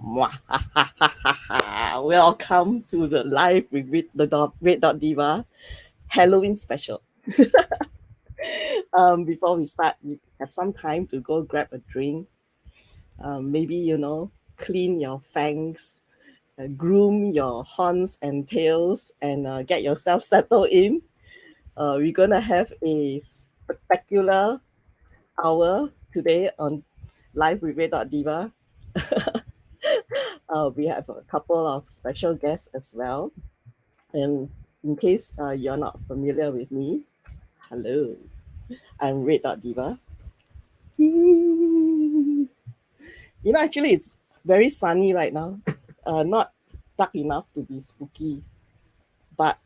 Muahahaha. Welcome to the live with Red Dot Diva Halloween special. Before we start, we have some time to go grab a drink. Maybe clean your fangs, groom your horns and tails, and get yourself settled in. We're gonna have a spectacular hour today on live with Red Dot Diva. We have a couple of special guests as well. And in case you're not familiar with me, hello, I'm Red Dot Diva. Actually, it's very sunny right now. Not dark enough to be spooky, but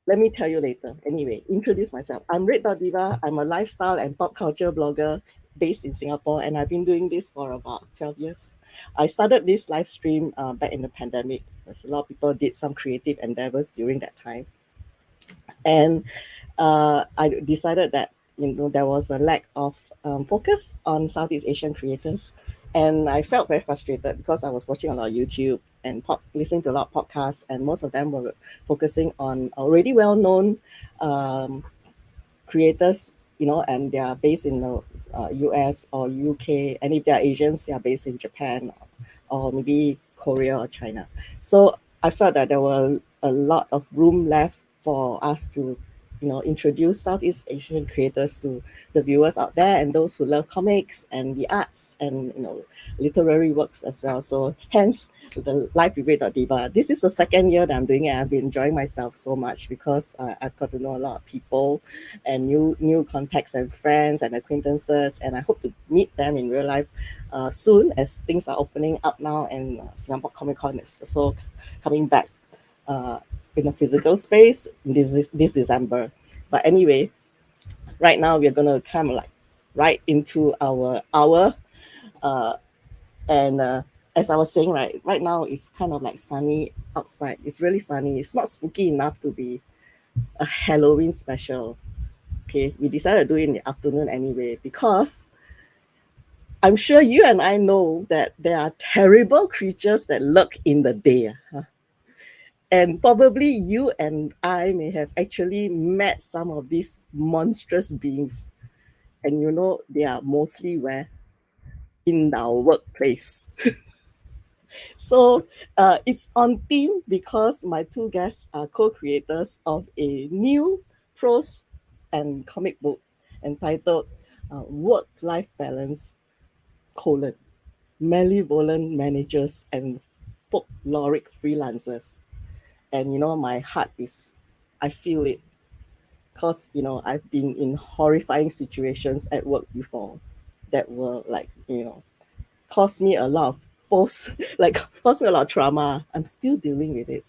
let me tell you later. Anyway, introduce myself. I'm Red Dot Diva. I'm a lifestyle and pop culture blogger based in Singapore, and I've been doing this for about 12 years. I started this live stream back in the pandemic, as a lot of people did some creative endeavors during that time. And I decided that there was a lack of focus on Southeast Asian creators, and I felt very frustrated because I was watching a lot of YouTube and listening to a lot of podcasts, and most of them were focusing on already well-known creators, and they are based in the US or UK, and if they are Asians, they are based in Japan or maybe Korea or China. So I felt that there were a lot of room left for us to introduce Southeast Asian creators to the viewers out there and those who love comics and the arts and literary works as well. So hence the Live with Red Dot Diva. This is the second year that I'm doing it. I've been enjoying myself so much because I've got to know a lot of people and new contacts and friends and acquaintances, and I hope to meet them in real life soon as things are opening up now, and Singapore Comic Con is also coming back in a physical space this December. But anyway, right now we're gonna come like right into our hour, and as I was saying, right now it's kind of like sunny outside. It's really sunny. It's not spooky enough to be a Halloween special. Okay, we decided to do it in the afternoon anyway because I'm sure you and I know that there are terrible creatures that lurk in the day. And probably you and I may have actually met some of these monstrous beings. And they are mostly where? In our workplace. So it's on theme because my two guests are co-creators of a new prose and comic book entitled Work-Life Balance, Malevolent Managers and Folkloric Freelancers. And my heart I feel it because I've been in horrifying situations at work before that were like caused me a lot of caused me a lot of trauma. I'm still dealing with it.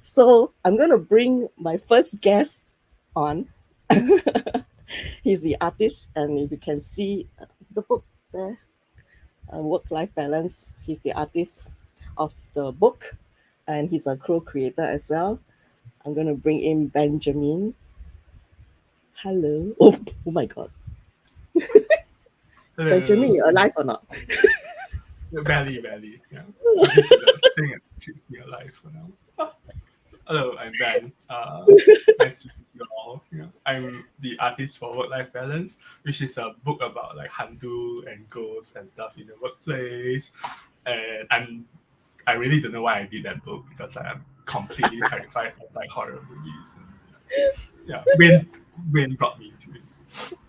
So I'm gonna bring my first guest on. He's the artist, and if you can see the book there, Work-Life Balance, he's the artist of the book, and he's a co-creator as well. I'm gonna bring in Benjamin. Hello. Oh my God. Benjamin, you alive or not? Barely. Yeah. This is the thing that keeps me alive for now. Hello, I'm Ben. Nice to meet you all. I'm the artist for Work-Life Balance, which is a book about like hantu and ghosts and stuff in the workplace. And I really don't know why I did that book because I'm completely terrified of like horror movies. Wayne brought me to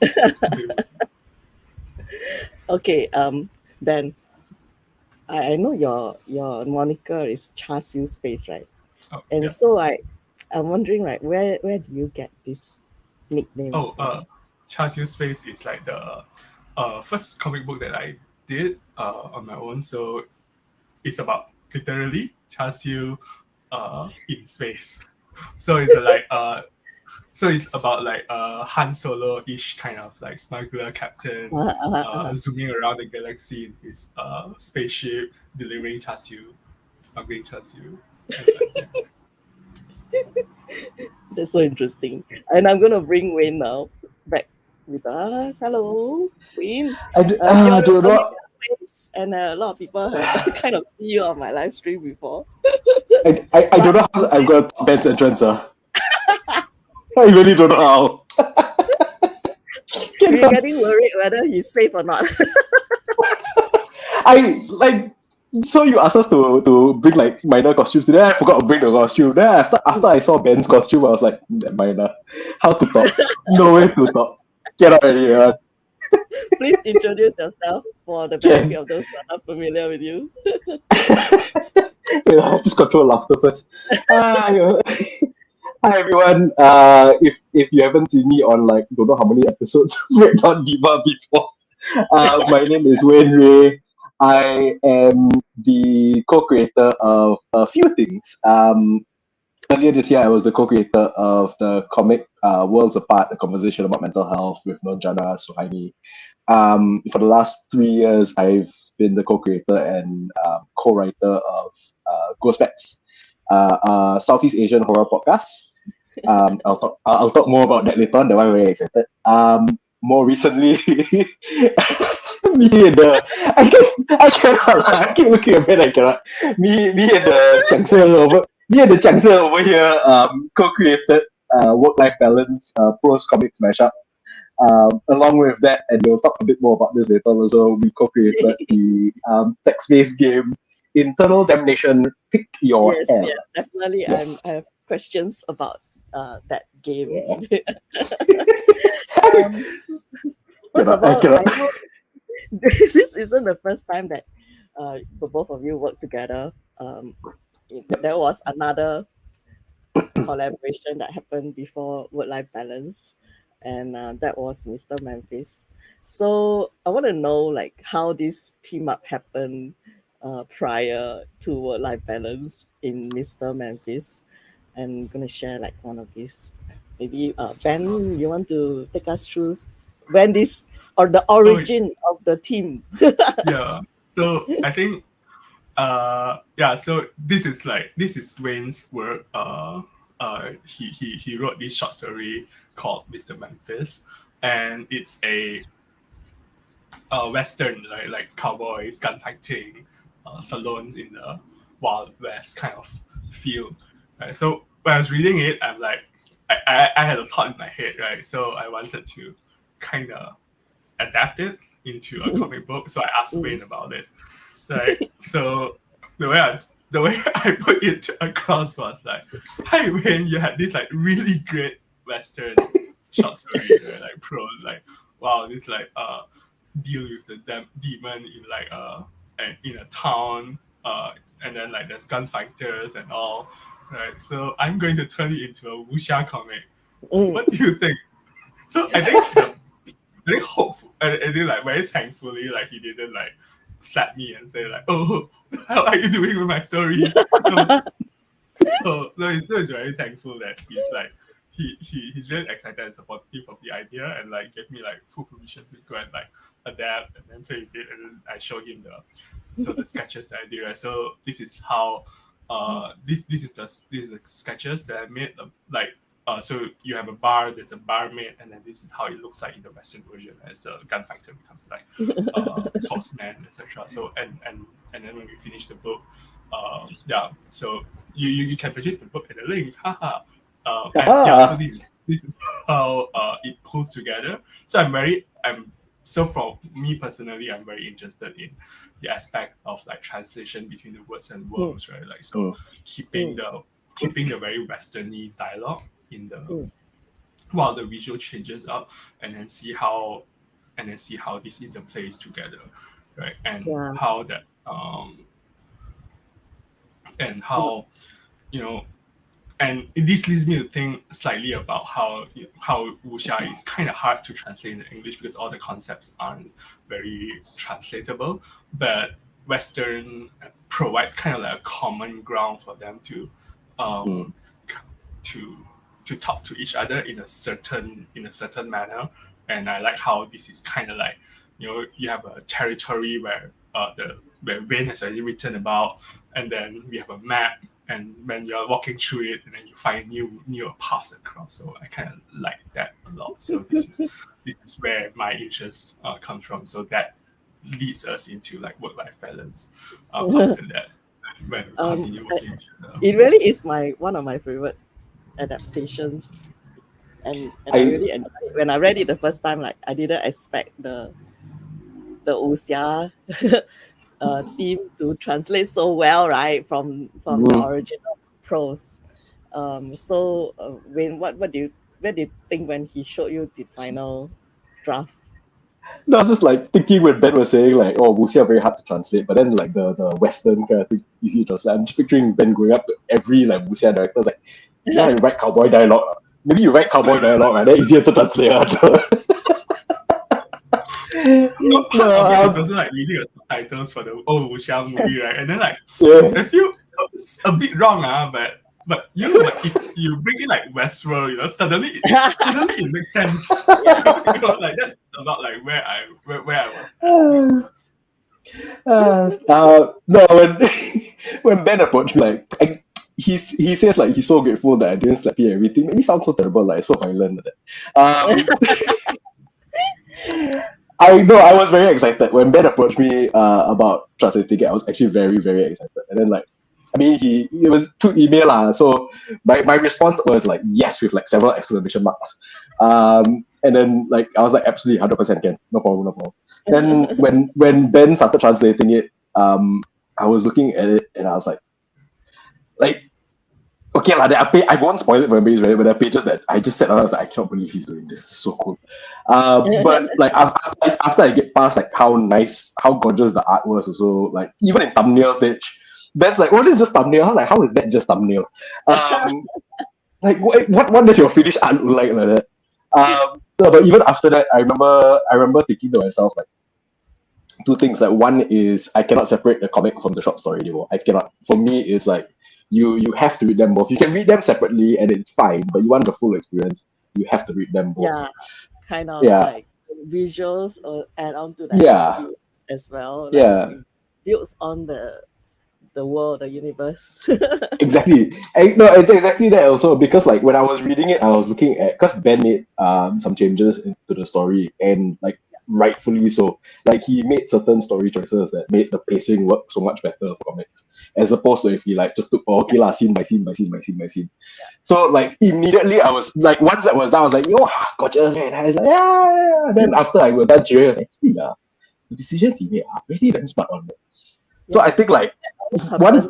it. Okay, Ben, I know your moniker is Char Siu Space, right? Oh, And yeah. so I'm wondering, right, where do you get this nickname from? Char Siu Space is like the first comic book that I did on my own. So it's about literally Char Siu in space. So it's it's about like Han Solo-ish kind of like smuggler captain zooming around the galaxy in his spaceship, delivering char siu, smuggling char siu. That's so interesting. And I'm gonna bring Wayne now back with us. Hello, Wayne. I do not. face, and a lot of people have kind of see you on my live stream before. I don't know how I'm going to top Ben's entrance. I really don't know how. We're getting worried whether he's safe or not. I like. So you asked us to bring like minor costumes. Then I forgot to bring the costume. Then after I saw Ben's costume, I was like, minor. How to talk? No way to talk. Get out already. Please introduce yourself for the benefit of those who are not familiar with you. I have to control laughter first. Hi, hi everyone. If you haven't seen me on like don't know how many episodes of Red Dot Diva before, my name is RÉE. I am the co-creator of a few things. Earlier this year, I was the co-creator of the comic Worlds Apart, a conversation about mental health with Nurjana Suhaimi. For the last 3 years, I've been the co-creator and co-writer of Ghost Maps, Southeast Asian horror podcast. I'll talk more about that later on. That one I'm very excited. More recently, me and the I cannot. I keep looking at Ben. I cannot. Me and the 讲师 over here co-created work-life balance prose comics mashup. Along with that, and we'll talk a bit more about this later. Also, we co-created the text-based game Internal Damnation. Pick your Yes, hell. yes, definitely. Yes. I have questions about that game. Yeah. First of all, cannot. I know this isn't the first time that the both of you work together. There was another collaboration that happened before work-life balance, and that was Mr. Memphis. So I want to know like how this team up happened prior to work-life balance in Mr. Memphis. I'm gonna share like one of these. Maybe Ben, you want to take us through when this or the origin of the team? Yeah. So I think so this is Wayne's work. He wrote this short story called Mr. Memphis, and it's a western, like cowboys, gunfighting, salons in the Wild West kind of feel. Right? So when I was reading it, I'm like, I had a thought in my head, right? So I wanted to kind of adapt it into a comic book. So I asked Wayne about it. Right. So the way I put it across was like, "Hi Wayne, you had this like really great Western short story, right? Like prose, like wow, this like deal with the demon in like in a town, and then like there's gunfighters and all, right? So I'm going to turn it into a wuxia comic. What do you think?" So I think very hopeful, and then like very thankfully, like he didn't like slap me and say like, "Oh, how are you doing with my story?" So he's very thankful that he's like he's really excited and supportive of the idea, and like gave me like full permission to go and like adapt and then play with it, and then I showed him the sketches that I did. Right? So this is how this is the sketches that I made. So you have a bar, there's a barmaid, and then this is how it looks like in the Western version as the gunfighter becomes like swordsman, etc. So and then when we finish the book, so you can purchase the book at the link. Haha. So this is how it pulls together. So so for me personally, I'm very interested in the aspect of like translation between the words and words, right? Like so keeping the very westerny dialogue in the while the visual changes up, and then see how this interplays together, right? And how that and how and this leads me to think slightly about how wuxia is kind of hard to translate into English because all the concepts aren't very translatable, but Western provides kind of like a common ground for them to to talk to each other in a certain manner. And I like how this is kind of like you have a territory where where Wayne has already written about, and then we have a map, and when you're walking through it, and then you find new paths across. So I kind of like that a lot. So this is where my interest comes from. So that leads us into like work-life balance after that when we continue working together. It really is one of my favorite adaptations, and I really enjoyed it. When I read it the first time, like I didn't expect the wuxia theme to translate so well, right, from the original prose. So Wayne, what do you think when he showed you the final draft? No, I was just like thinking when Ben was saying like, oh, wuxia very hard to translate, but then like the Western kind of thing easy to translate. I'm just picturing Ben going up to every like wuxia director, like, yeah, you write cowboy dialogue. Maybe you write cowboy dialogue, right? Then easier to translate. No, part of it is also like reading the subtitles for the old wuxia movie, right? And then like I feel it's a bit wrong, but if you bring in like Westworld, suddenly it makes sense. Like that's about like where I was. No, when Ben approached me, like he says like he's so grateful that I didn't slap him and everything. Made me sound so terrible, like so violent. I know I was very excited when Ben approached me about translating it. I was actually very, very excited, and then like. I mean, it was through email, so my response was like yes with like several exclamation marks, and then like I was like absolutely 100% can, no problem. Then when Ben started translating it, I was looking at it and I was like okay lah. I won't spoil it for everybody, right? But there are pages that I just sat down, I was like, I cannot believe he's doing this. This is so cool. But like after I get past like how nice, how gorgeous the art was, also like even in thumbnail stage. Ben's like, what is just thumbnail? I was like, how is that just thumbnail? Like, what does your finished art look like that? No, but even after that, I remember thinking to myself like two things. Like one is I cannot separate the comic from the short story anymore. I cannot. For me, it's like you have to read them both. You can read them separately and it's fine, but you want the full experience, you have to read them both. Yeah, kind of like visuals or add on to the experience as well. Like, it builds on the world, the universe. Exactly. No, it's exactly that also, because like when I was reading it, I was looking at, because Ben made some changes into the story, and like rightfully so. Like he made certain story choices that made the pacing work so much better for comics, as opposed to if he like just took scene by scene by scene by scene by scene. So like immediately I was like, once that was done, I was like, gorgeous, man. I was like, yeah. And then after I was done, I was like, actually, the decisions he made are really damn smart on that. So I think like once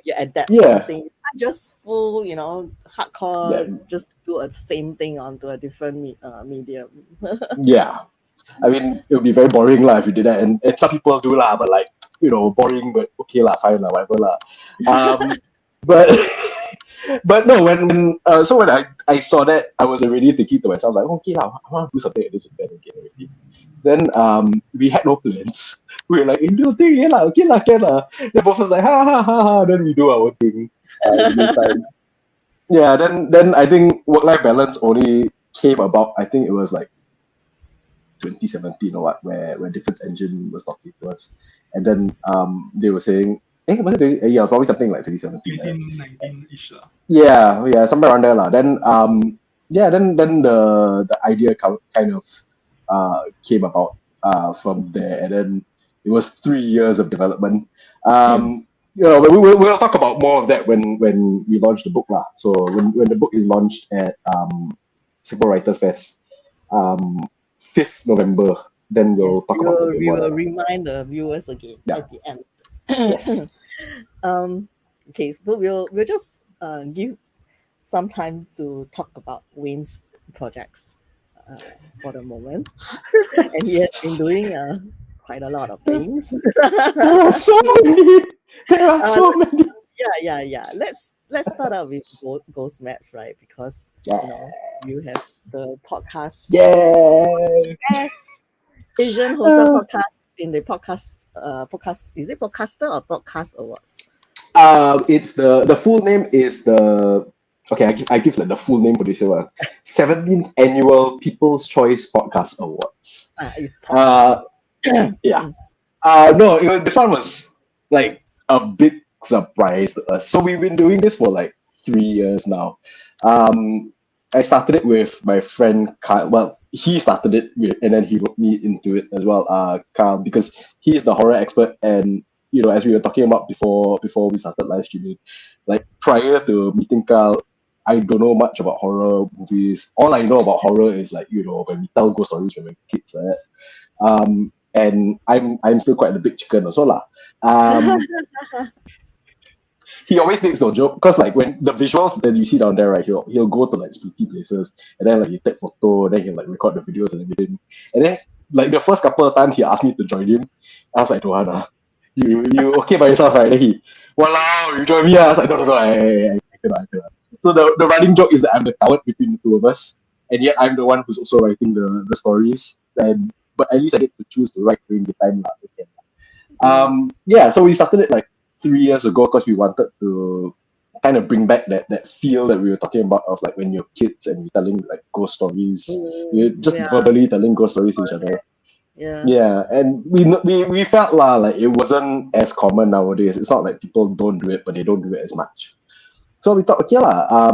you adapt something, not just full, hardcore, just do a same thing onto a different medium. Yeah. I mean, it would be very boring lah if you did that, and some people do lah, but like, boring, but okay lah, fine lah, whatever lah. But no, when I saw that, I was already thinking to myself like, okay lah, I want to do something like this with Ben again already. Then we had no plans. We were like, do thing, yeah lah, okay lah, can lah. Then both was like, ha. Then we do our thing. Yeah. Then I think work-life balance only came about. I think it was like 2017 or what, where Defense Engine was talking to us, and then they were saying, was it? Yeah, probably something like 2017. 2019-ish lah. Yeah, somewhere around there lah. Then then the idea kind of came about from there, and then it was 3 years of development. We'll talk about more of that when we launch the book lah. So when the book is launched at Singapore Writers Fest, 5th November, then we'll talk about it. We will remind the viewers again at the end. Yes. Okay, so we'll just give some time to talk about Wayne's projects for the moment. And he has been doing quite a lot of things. There are so many. Yeah. Let's start out with Ghost Maps, right? Because you have the podcast. Yes. Asian hosted podcast in the podcast. Is it Podcaster or Podcast Awards? It's the full name is the. Okay, I give like the full name for this one. 17th Annual People's Choice Podcast Awards. It's podcast. Yeah. No, this one was like a big surprise to us. So we've been doing this for like 3 years now. I started it with my friend Kyle. Well, he started it with, and then he wrote me into it as well, Kyle, because he's the horror expert. And as we were talking about before we started live streaming, like prior to meeting Kyle, I don't know much about horror movies. All I know about horror is like when we tell ghost stories when we're kids, like that. And I'm still quite a big chicken also lah. He always makes no joke because like when the visuals that you see down there, right, he'll go to like spooky places and then like he take photo, then he'll like record the videos and everything. And then like the first couple of times he asked me to join him, I was like, Johanna, you okay by yourself, right? Then he, walao, you join me. I was like, no, I cannot. So the running joke is that I'm the coward between the two of us, and yet I'm the one who's also writing the stories. But at least I get to choose to write during the time last weekend. So we started it like 3 years ago because we wanted to kind of bring back that feel that we were talking about of like when you're kids and you're telling like ghost stories, you're just verbally telling ghost stories to each other. Yeah, and we felt like it wasn't as common nowadays. It's not like people don't do it, but they don't do it as much. So we thought, okay lah.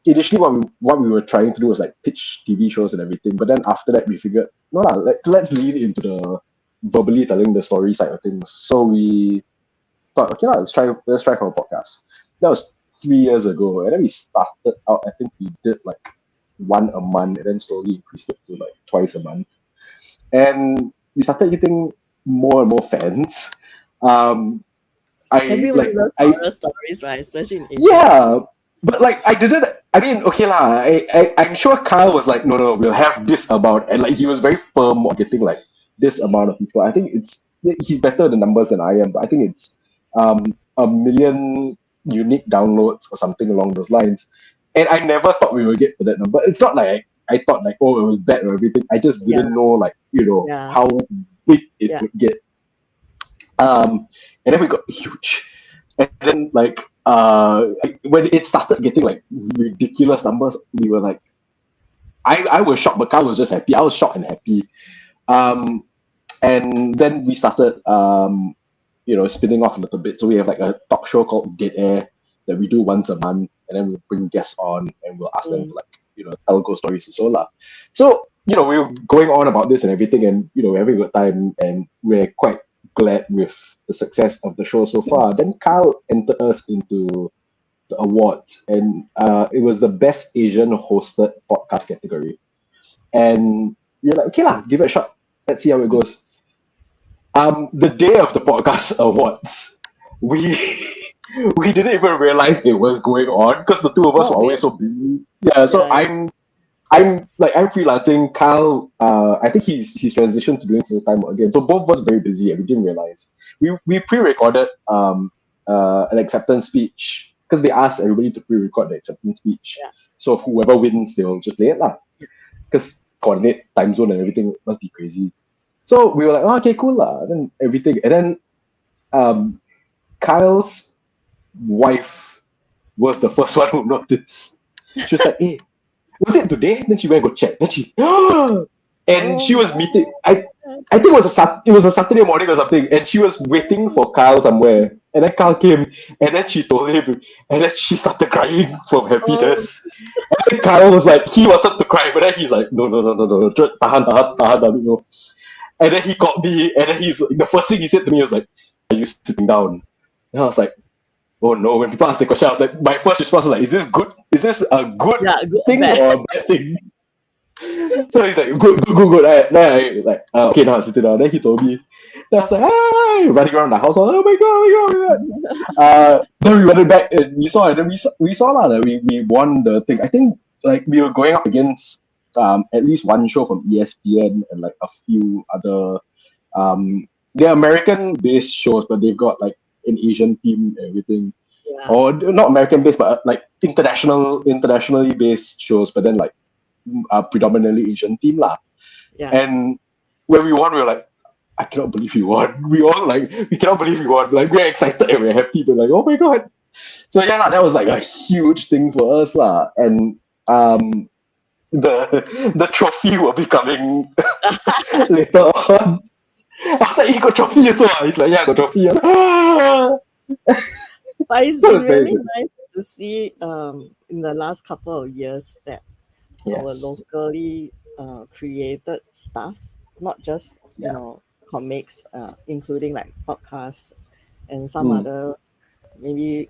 Initially, what we were trying to do was like pitch TV shows and everything, but then after that we figured, no lah, let's lean into the verbally telling the story side of things. So we thought, okay lah, let's try for a podcast. That was 3 years ago, and then we started out. I think we did like one a month, and then slowly increased it to like twice a month. And we started getting more and more fans. Everyone loves horror stories, right? Especially in Asia. Yeah, but like I didn't. I mean, okay lah. I'm sure Kyle was like, no, we'll have this amount, and like he was very firm on getting like this amount of people. I think he's better at the numbers than I am, but I think it's 1 million unique downloads or something along those lines. And I never thought we would get to that number. It's not like I thought like, oh, it was bad or everything. I just didn't know like how big it would get. And then we got huge. And then like when it started getting like ridiculous numbers, we were like, I was shocked, but Kyle was just happy. I was shocked and happy. And then we started spinning off a little bit. So we have like a talk show called Dead Air that we do once a month, and then we'll bring guests on and we'll ask them to like tell ghost stories and so lah. So we were going on about this and everything, and we're having a good time, and we're quite glad with the success of the show so far. Then Kyle entered us into the awards, and it was the best Asian hosted podcast category. And we're like, okay lah, give it a shot. Let's see how it goes. The day of the podcast awards, we didn't even realize it was going on because the two of us were always so busy. Yeah, so I'm freelancing. Kyle, I think he's transitioned to doing full time again. So both of us very busy and we didn't realize. We pre-recorded an acceptance speech because they asked everybody to pre-record the acceptance speech. Yeah. So whoever wins, they'll just play it lah. Because coordinate time zone and everything must be crazy. So we were like, oh, okay, cool lah. Then everything, and then Kyle's wife was the first one who noticed. She was like, hey, was it today? Then she went and go check. Then she, and she was meeting. I think it was a Saturday morning or something, and she was waiting for Kyle somewhere. And then Kyle came, and then she told him, and then she started crying from happiness. And then Kyle was like, he wanted to cry, but then he's like, no, tahan. And then he called me, and then he's the first thing he said to me was like, "Are you sitting down?" And I was like, "Oh no!" When people ask the question, I was like, my first response was like, "Is this good? Is this a good thing or a bad thing?" So he's like, "Good." Then I like, okay, now I'm sitting down. Then he told me. Then I was like, "Hey!" Running around the house. Oh my god! Then we went back and we saw, that we won the thing. I think like we were going up against at least one show from ESPN and like a few other they're American-based shows, but they've got like an Asian team and everything. Yeah. Or not American-based, but like internationally based shows, but then like predominantly Asian team lah. Yeah. And when we won, we were like, I cannot believe we won. We cannot believe we won. Like we're excited and we're happy. We're like, oh my god. So yeah, that was like a huge thing for us lah. And the trophy will be coming later on. I was like, you got trophy as well. He's like, yeah, I got trophy. But it's been really nice to see in the last couple of years that our locally created stuff, not just comics, including like podcasts and some Mm. other maybe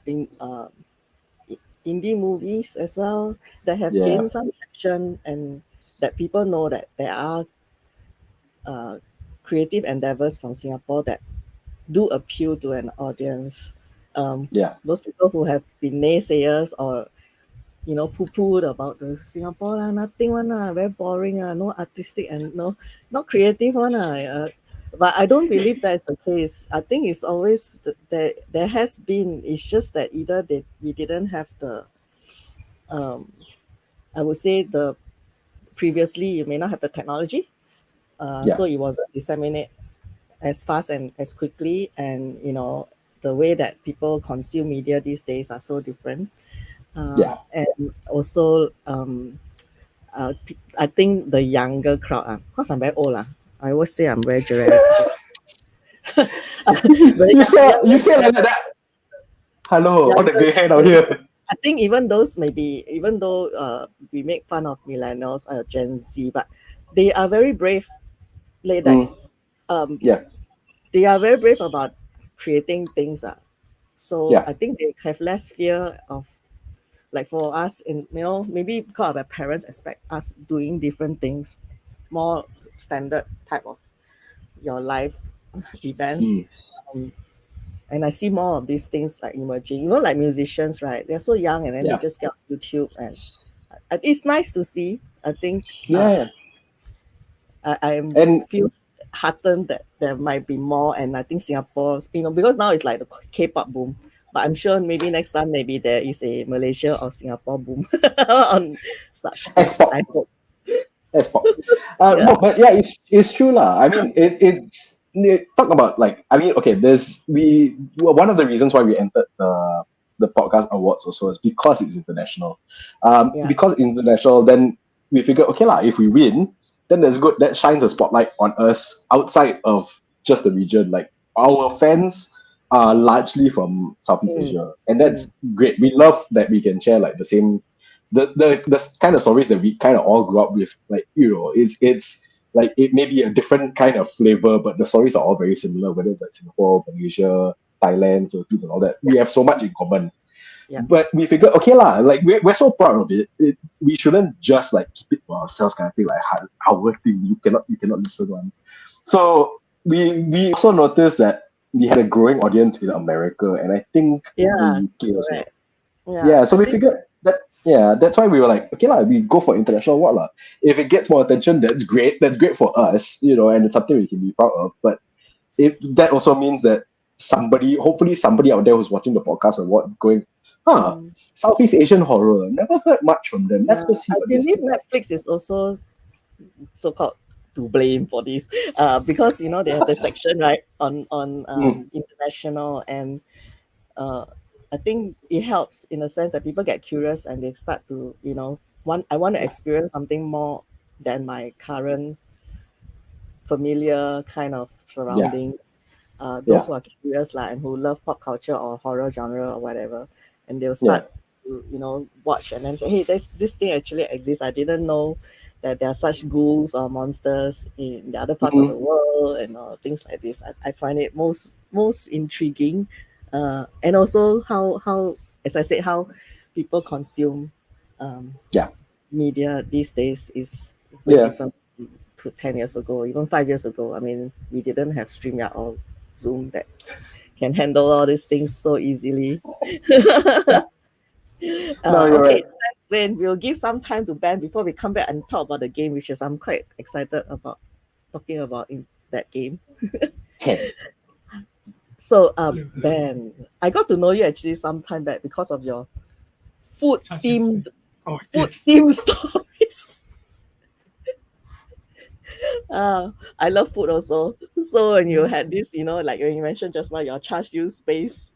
indie movies as well that have Yeah. gained some traction, and that people know that there are creative endeavors from Singapore that do appeal to an audience. Yeah. Those people who have been naysayers or poo-pooed about the Singapore lah, nothing one lah, very boring ah, no artistic and no not creative one ah. But I don't believe that is the case. I think it's always there has been. It's just that either we didn't have the I would say the previously you may not have the technology, Yeah. so it wasn't disseminate as fast and as quickly, and the way that people consume media these days are so different. Yeah. And also I think the younger crowd, because I'm very old I always say I'm very generic. The You say like that. Hello, all the younger grey hair out here. I think even though we make fun of millennials, Gen Z, but they are very brave. Like that, Yeah. they are very brave about creating things. So Yeah. I think they have less fear of, like for us, in maybe because our parents expect us doing different things, more standard type of your life events. Mm. And I see more of these things like emerging. Like musicians, right? They're so young, and then they Yeah. just get on YouTube, and it's nice to see. I think Yeah. I And feel heartened that there might be more, and I think Singapore, because now it's like the K-pop boom. But I'm sure maybe next time maybe there is a Malaysia or Singapore boom on such things. S-pop. I hope. S-pop. Yeah. No, but yeah, it's true lah. I mean, talk about like, I mean, okay, one of the reasons why we entered the podcast awards also is because it's international. Yeah. Because international, then we figure, okay lah, if we win, then that's good. That shines a spotlight on us outside of just the region. Like our fans are largely from Southeast Asia, and that's great. We love that we can share like the same the kind of stories that we kind of all grew up with. Like, it's like it may be a different kind of flavor, but the stories are all very similar, whether it's like Singapore, Malaysia, Thailand, Philippines, and all that. We have so much in common. Yeah. But we figured, okay lah, like we're so proud of it. We shouldn't just like keep it to ourselves, kind of thing. Like our thing, you cannot listen one. So we also noticed that we had a growing audience in America, and I think Yeah. the UK also. Correct. Yeah, so we figured that, that's why we were like, okay lah, we go for international award lah. If it gets more attention, that's great. That's great for us, and it's something we can be proud of. But that also means that hopefully somebody out there who's watching the podcast award going, Southeast Asian horror, never heard much from them. Let's go see I what this believe is. Netflix is also so-called to blame for this, because they have the section right on international, and I think it helps in a sense that people get curious and they start to I want to experience something more than my current familiar kind of surroundings. Those who are curious and who love pop culture or horror genre or whatever, and they'll start to watch and then say, hey, this thing actually exists. I didn't know that there are such ghouls or monsters in the other parts of the world, and things like this. I find it most intriguing, and also how as I said, how people consume media these days is way different to 10 years ago, even 5 years ago. I mean, we didn't have StreamYard or Zoom that can handle all these things so easily. No, you're right. Thanks, Wayne. We'll give some time to Ben before we come back and talk about the game, which is I'm quite excited about talking about in that game. So, Ben, I got to know you actually some time back because of your food-themed stories. I love food also. So when you had this, like when you mentioned just now, your char siu space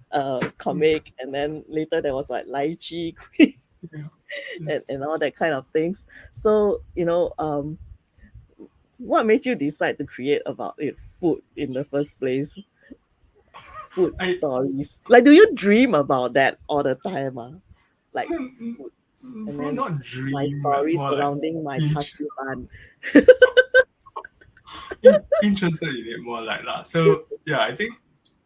comic, and then later there was like lychee and all that kind of things. So what made you decide to create about food in the first place? Food stories. Like, do you dream about that all the time? Like food? and Probably then not dream, my but story more like surrounding my char siu bun. interested in it more like that. So yeah, I think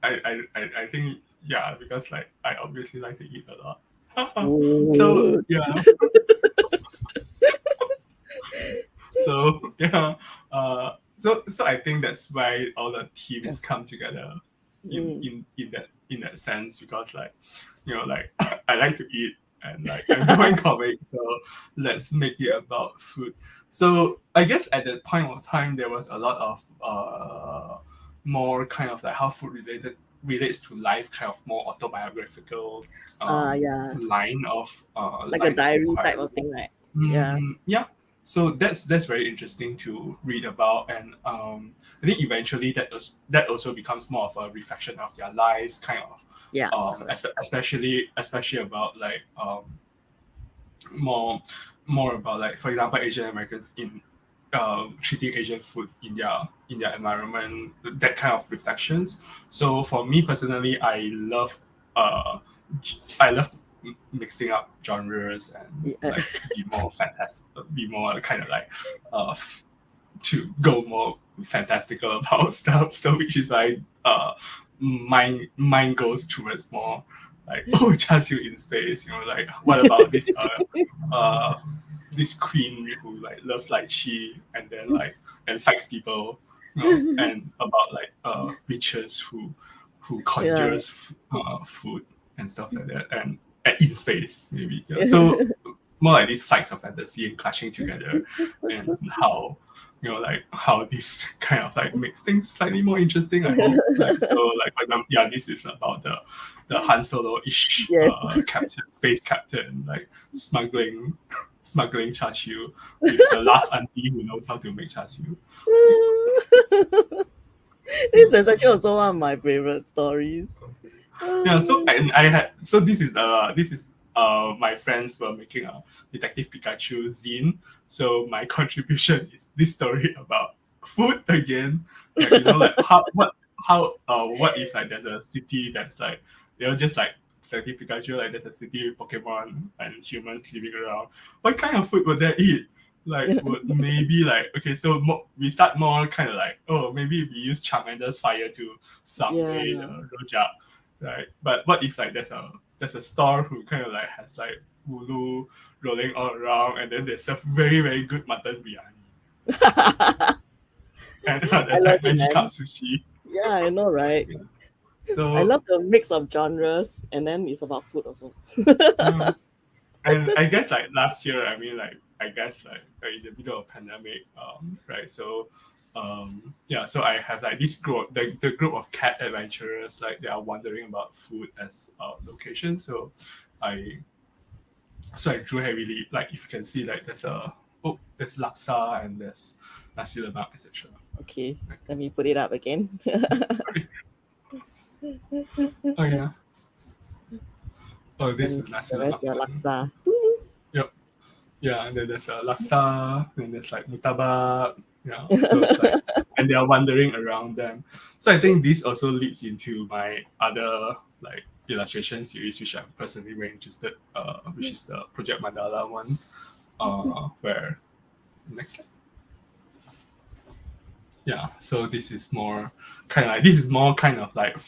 I think yeah, because like I obviously like to eat a lot. So Food. yeah, so yeah, so I think that's why all the teams come together Mm. in that sense, because like like I like to eat and like I'm doing comic, so let's make it about food. So I guess at that point of time there was a lot of more kind of like how food relates to life, kind of more autobiographical Yeah, line of like a lines of diary type inquiry. of thing, right? Yeah. Yeah, so that's very interesting to read about, and I think eventually that also becomes more of a reflection of their lives, kind of Yeah, correct. especially about like more more about like, for example, Asian Americans in treating Asian food in their environment, that kind of reflections. So for me personally, uh I love mixing up genres and Yeah. like be more fantastic, be more kind of like uh to go more fantastical about stuff. So which is like mine goes towards more like, oh, char siu in space, like what about uh this queen who like loves like she and then like and fights people, and about like witches who Yeah. conjures food and stuff like that, and in space maybe. Yeah. So more like these fights of fantasy and clashing together, and how like how this kind of like makes things slightly more interesting, I hope. Like, so like, for example, yeah, this is about the Han Solo-ish Yes. captain, space captain, like smuggling char siu with the last auntie who knows how to make char siu. This is actually also one of my favorite stories. Yeah, so and I had so this is my friends were making a Detective Pikachu zine. So my contribution is this story about food again. Like, like what if like there's a city that's like, just like Detective Pikachu, like there's a city with Pokemon and humans living around. What kind of food would they eat? Like, would maybe like, okay, so we start more kind of like, oh, maybe we use Charmander's fire to flambe Yeah. the rojak, right? But what if like there's a store who kind of like has like wulu rolling all around, and then they serve very very good mutton biryani, and I there's love like it, magikarp man. sushi. Yeah, I know, right? I So love the mix of genres, and then it's about food also. yeah. And I guess like last year, I mean, like I guess like in the middle of pandemic, right? So yeah, so I have like this group, the group of cat adventurers, like they are wondering about food as location. I I drew heavily, like if you can see, like there's laksa and there's nasi lemak, etc. Okay, let me put it up again. Sorry. Oh yeah. Oh, Let this me is see, nasi where's lemak your one. laksa? Yep. Yeah, and then there's a laksa, then there's like mutabak, so it's like, and they are wandering around them. So I think this also leads into my other like illustration series, which I'm personally very interested, which is the Project Mandala one, where next slide. Yeah, so this is more kind of like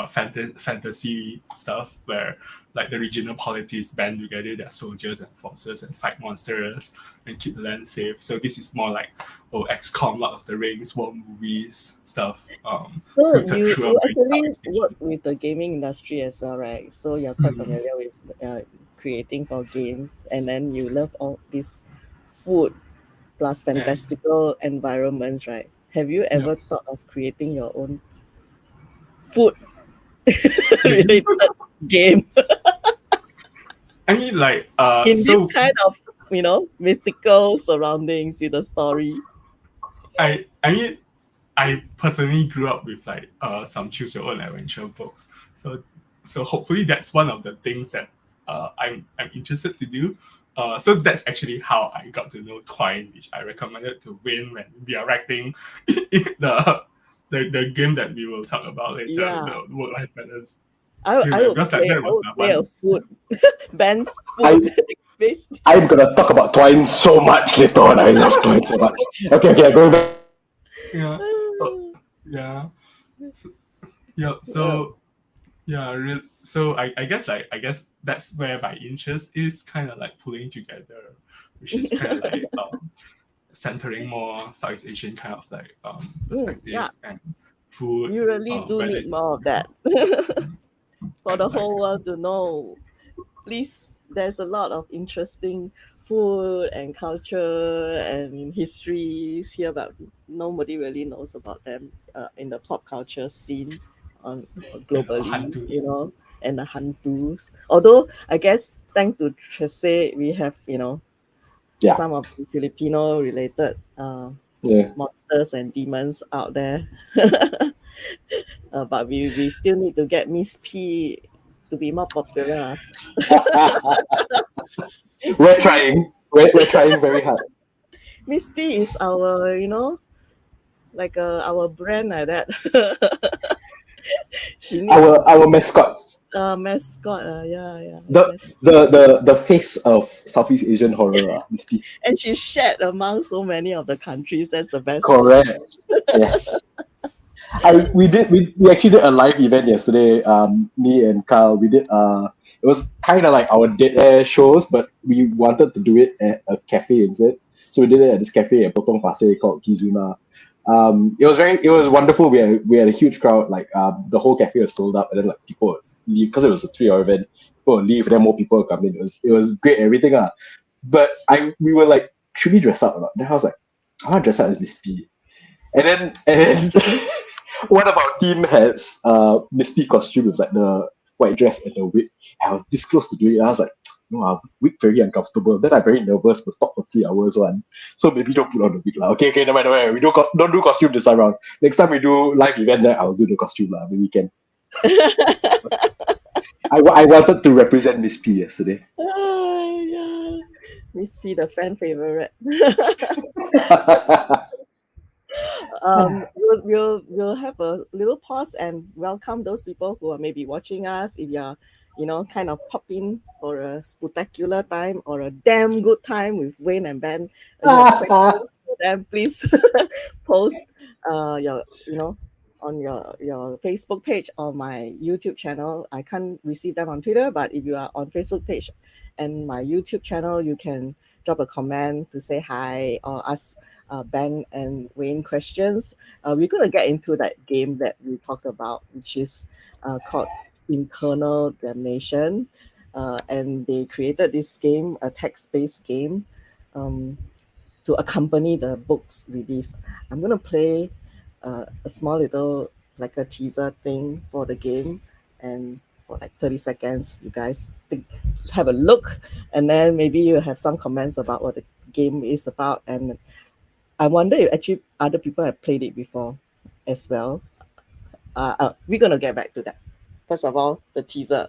fantasy stuff, where like the regional polities band together their soldiers and forces and fight monsters and keep the land safe. So this is more like XCOM, Lord of the Rings, war movies stuff, So filtered you through a you very actually work sophisticated. with the gaming industry as well, right? So you're quite familiar with creating for games, and then you love all this food plus And fantastical environments, right? Have you yeah, ever thought of creating your own food game. related game I mean, like in this so kind of mythical surroundings with a story? I mean, I personally grew up with like some choose your own adventure books. So hopefully that's one of the things that I'm interested to do. So that's actually how I got to know Twine, which I recommended to Win when we are writing the game that we will talk about later, Yeah. the work life balance. I would because like play. that I was would the play a one. food Ben's I food based. I'm gonna talk about Twine so much later on. I love Twine so much. Okay, going back. Yeah. Yeah. So, yeah. Uh, So yeah. So I guess that's where my interest is kind of like pulling together, which is kind of like centering more Southeast Asian kind of like yeah, perspective and food. you really do Whether need it's more of that for the and like whole world to know. Please, there's a lot of interesting food and culture and histories here, but nobody really knows about them in the pop culture scene on globally, hantus. you know, and the hantus. Although I guess thanks to Trece, we have, you know, Yeah, some of the Filipino related yeah. monsters and demons out there. But we still need to get Miss P to be more popular. Miss We're P, trying. We're trying very hard. Miss P is our, you know, like our brand like that. She needs Our mascot, a mascot. Yeah, yeah. the Mas- the face of Southeast Asian horror. Miss P. and she's shared among so many of the countries. That's the best thing. Correct. Yes. We actually did a live event yesterday. Me and Carl, we did it was kind of like our dead air shows, but we wanted to do it at a cafe instead. So we did it at this cafe at Potong Pasir called Kizuna. It was wonderful. We had a huge crowd. Like the whole cafe was filled up, and then like people would leave because it was a 3 hour event. People would leave, and then more people would come in. It was great, everything. But we were like, should we dress up or not? Then I was like, I want to dress up as Miss P. And then one of our team has Miss P costume with like the white dress and the wig. And I was this close to doing it. I was like, no, our wig very uncomfortable. Then I'm very nervous to stop for 3 hours one. So maybe don't put on the wig lah. Okay, never mind, never mind. We don't do costume this time around. Next time we do live event, then I'll do the costume lah. Maybe we can. I wanted to represent Miss P yesterday. Yeah. Miss P, the fan favorite. We'll have a little pause and welcome those people who are maybe watching us. If you're, you know, kind of pop in for a spectacular time or a damn good time with Wayne and Ben, you have questions for them, please post your, you know, on your Facebook page or my YouTube channel. I can't receive them on Twitter, but if you are on Facebook page and my YouTube channel, you can drop a comment to say hi or ask Ben and Wayne questions. We're going to get into that game that we talked about, which is called Internal Damnation. And they created this game, a text-based game, to accompany the book's release. I'm going to play a small little, like a teaser thing for the game. And for like 30 seconds, you guys have a look, and then maybe you have some comments about what the game is about. And I wonder if actually other people have played it before as well. We're gonna get back to that. First of all, the teaser.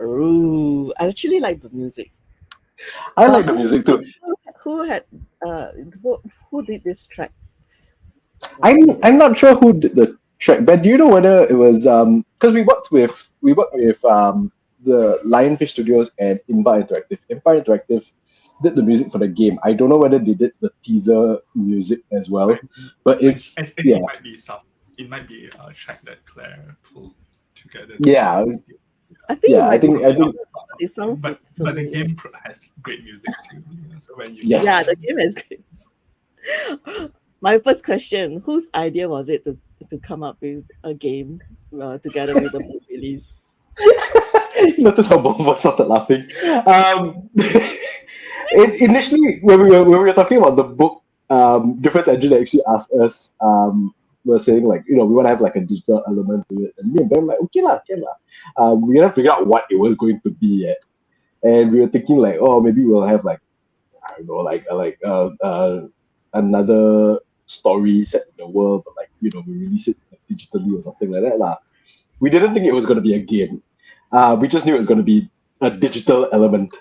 Ooh, I actually like the music. I like the music too. Who had who did this track? I'm not sure who did the track, but do you know whether it was because we worked with the Lionfish Studios and Empire Interactive. Empire Interactive did the music for the game. I don't know whether they did the teaser music as well, but it's I think yeah, it might be a track that Claire pulled together. yeah, I think yeah. I think it sounds But the familiar. game has great music too. So when you Yes. Yeah, the game is great. My first question: whose idea was it to come up with a game together with the book release? Notice how both of us started laughing. Initially, when we were talking about the book, Difference Engine actually asked us were saying like, we want to have like a digital element to it, and me and Ben were like, okay lah. We hadn't figured out what it was going to be yet, and we were thinking like, oh, maybe we'll have like, I don't know, another story set in the world, but like, we release it digitally or something like that lah. We didn't think it was going to be a game. We just knew it was going to be a digital element.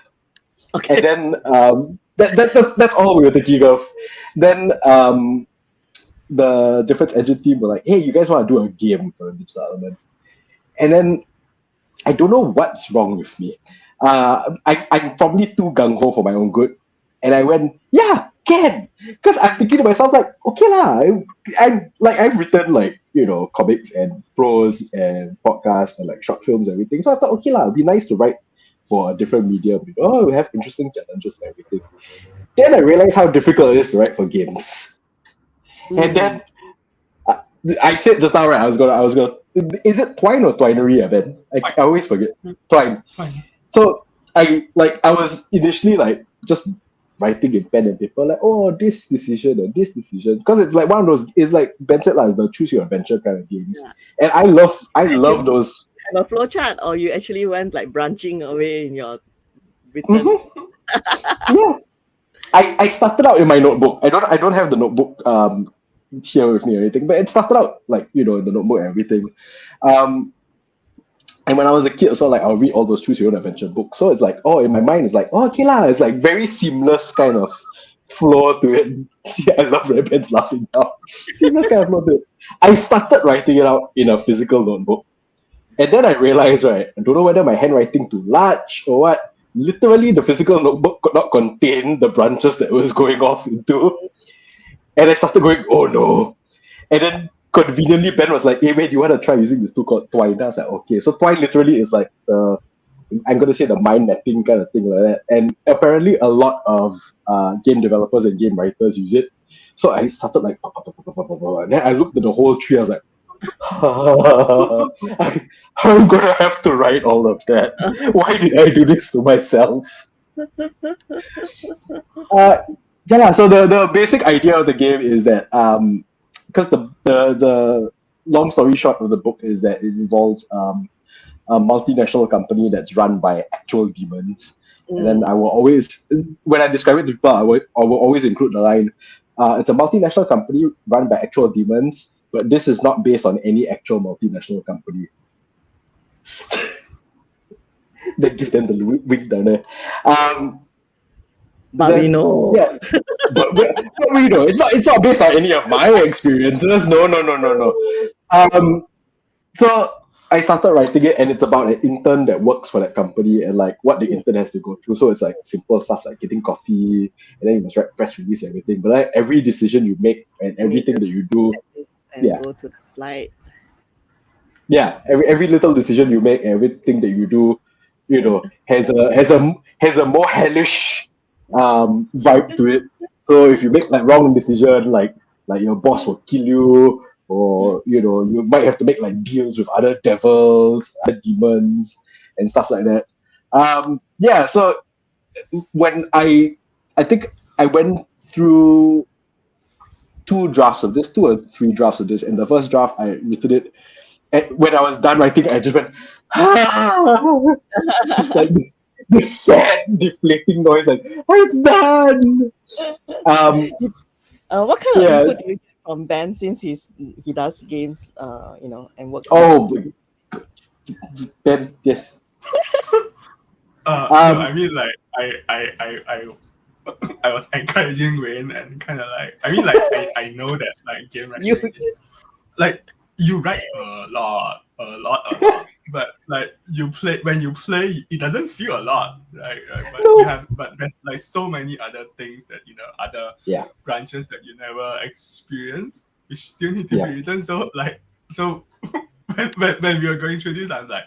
Okay. And then that's all we were thinking of. Then the difference engine team were like, hey, you guys want to do a game for a digital element? And then I don't know what's wrong with me. I'm probably too gung-ho for my own good. And I went, yeah, can. Because I'm thinking to myself, like, okay lah. I've written like, comics and prose and podcasts and like short films and everything. So I thought, okay lah, it'd be nice to write for a different medium. We have interesting challenges and everything. Then I realized how difficult it is to write for games. And then I said just now, right? I was gonna. Is it twine or twinery, Ben? I always forget. Twine. So I was initially like just writing in pen and paper, like, oh, this decision and this decision, because it's like one of those. It's like Ben said, like the choose your adventure kind of games, and I love those. Have a flowchart, or you actually went like branching away in your written. Yeah, I started out in my notebook. I don't have the notebook here with me or anything, but it started out like in the notebook and everything. And when I was a kid, so like I'll read all those choose your own adventure books. So it's like, in my mind, it's like, okay lah, it's like very seamless kind of flow to it. See, I love Red Ben's laughing now. Seamless kind of flow to it. I started writing it out in a physical notebook, and then I realized, right, I don't know whether my handwriting too large or what. Literally, the physical notebook could not contain the branches that it was going off into, and I started going, oh no, and then. Conveniently, Ben was like, hey, wait, do you want to try using this tool called Twine? And I was like, okay. So Twine literally is like I'm going to say the mind mapping kind of thing like that. And apparently a lot of game developers and game writers use it. So I started like, and then I looked at the whole tree. I was like, I'm going to have to write all of that. Why did I do this to myself? So the basic idea of the game is that because the long story short of the book is that it involves a multinational company that's run by actual demons. And then I will always, when I describe it to people, I will always include the line, it's a multinational company run by actual demons, but this is not based on any actual multinational company. They give them the wink down there. But we know. Yeah. but we know. It's not based on any of my experiences. No. So I started writing it, and it's about an intern that works for that company and like what the intern has to go through. So it's like simple stuff like getting coffee, and then you must write press release, everything. But like every decision you make and everything that you do, go to the slide. Yeah, every little decision you make, everything that you do, has a more hellish vibe to it. So if you make like wrong decision, like your boss will kill you, or you might have to make like deals with other devils, other demons, and stuff like that. So when I think I went through 2 or 3 drafts of this, and the first draft I written it, and when I was done writing, I just went just like this sad, deflating noise, like, it's done. What kind of input do you get from Ben, since he does games, and works? Ben, yes. I mean, like, I was encouraging Wayne, and kind of like, I mean, like, I know that like game writing is like you write a lot, but like when you play, it doesn't feel a lot, right? But there's like so many other things that other branches that you never experience, which still need to be written. So when we were going through this, I'm like,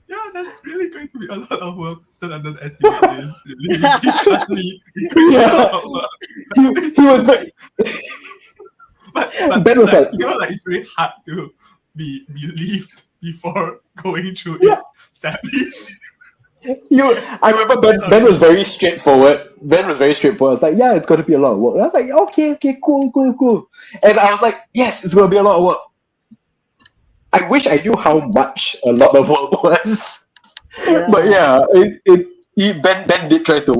yeah, that's really going to be a lot of work. Still underestimate this. Really, trust me, it's going to be a lot of work. He was very. But Ben was like, it's very hard to be believed before going through it. Sadly. I remember Ben was very straightforward. Ben was very straightforward. I was like, yeah, it's going to be a lot of work. And I was like, okay, cool. And I was like, yes, it's going to be a lot of work. I wish I knew how much a lot of work was. But yeah, Ben did try to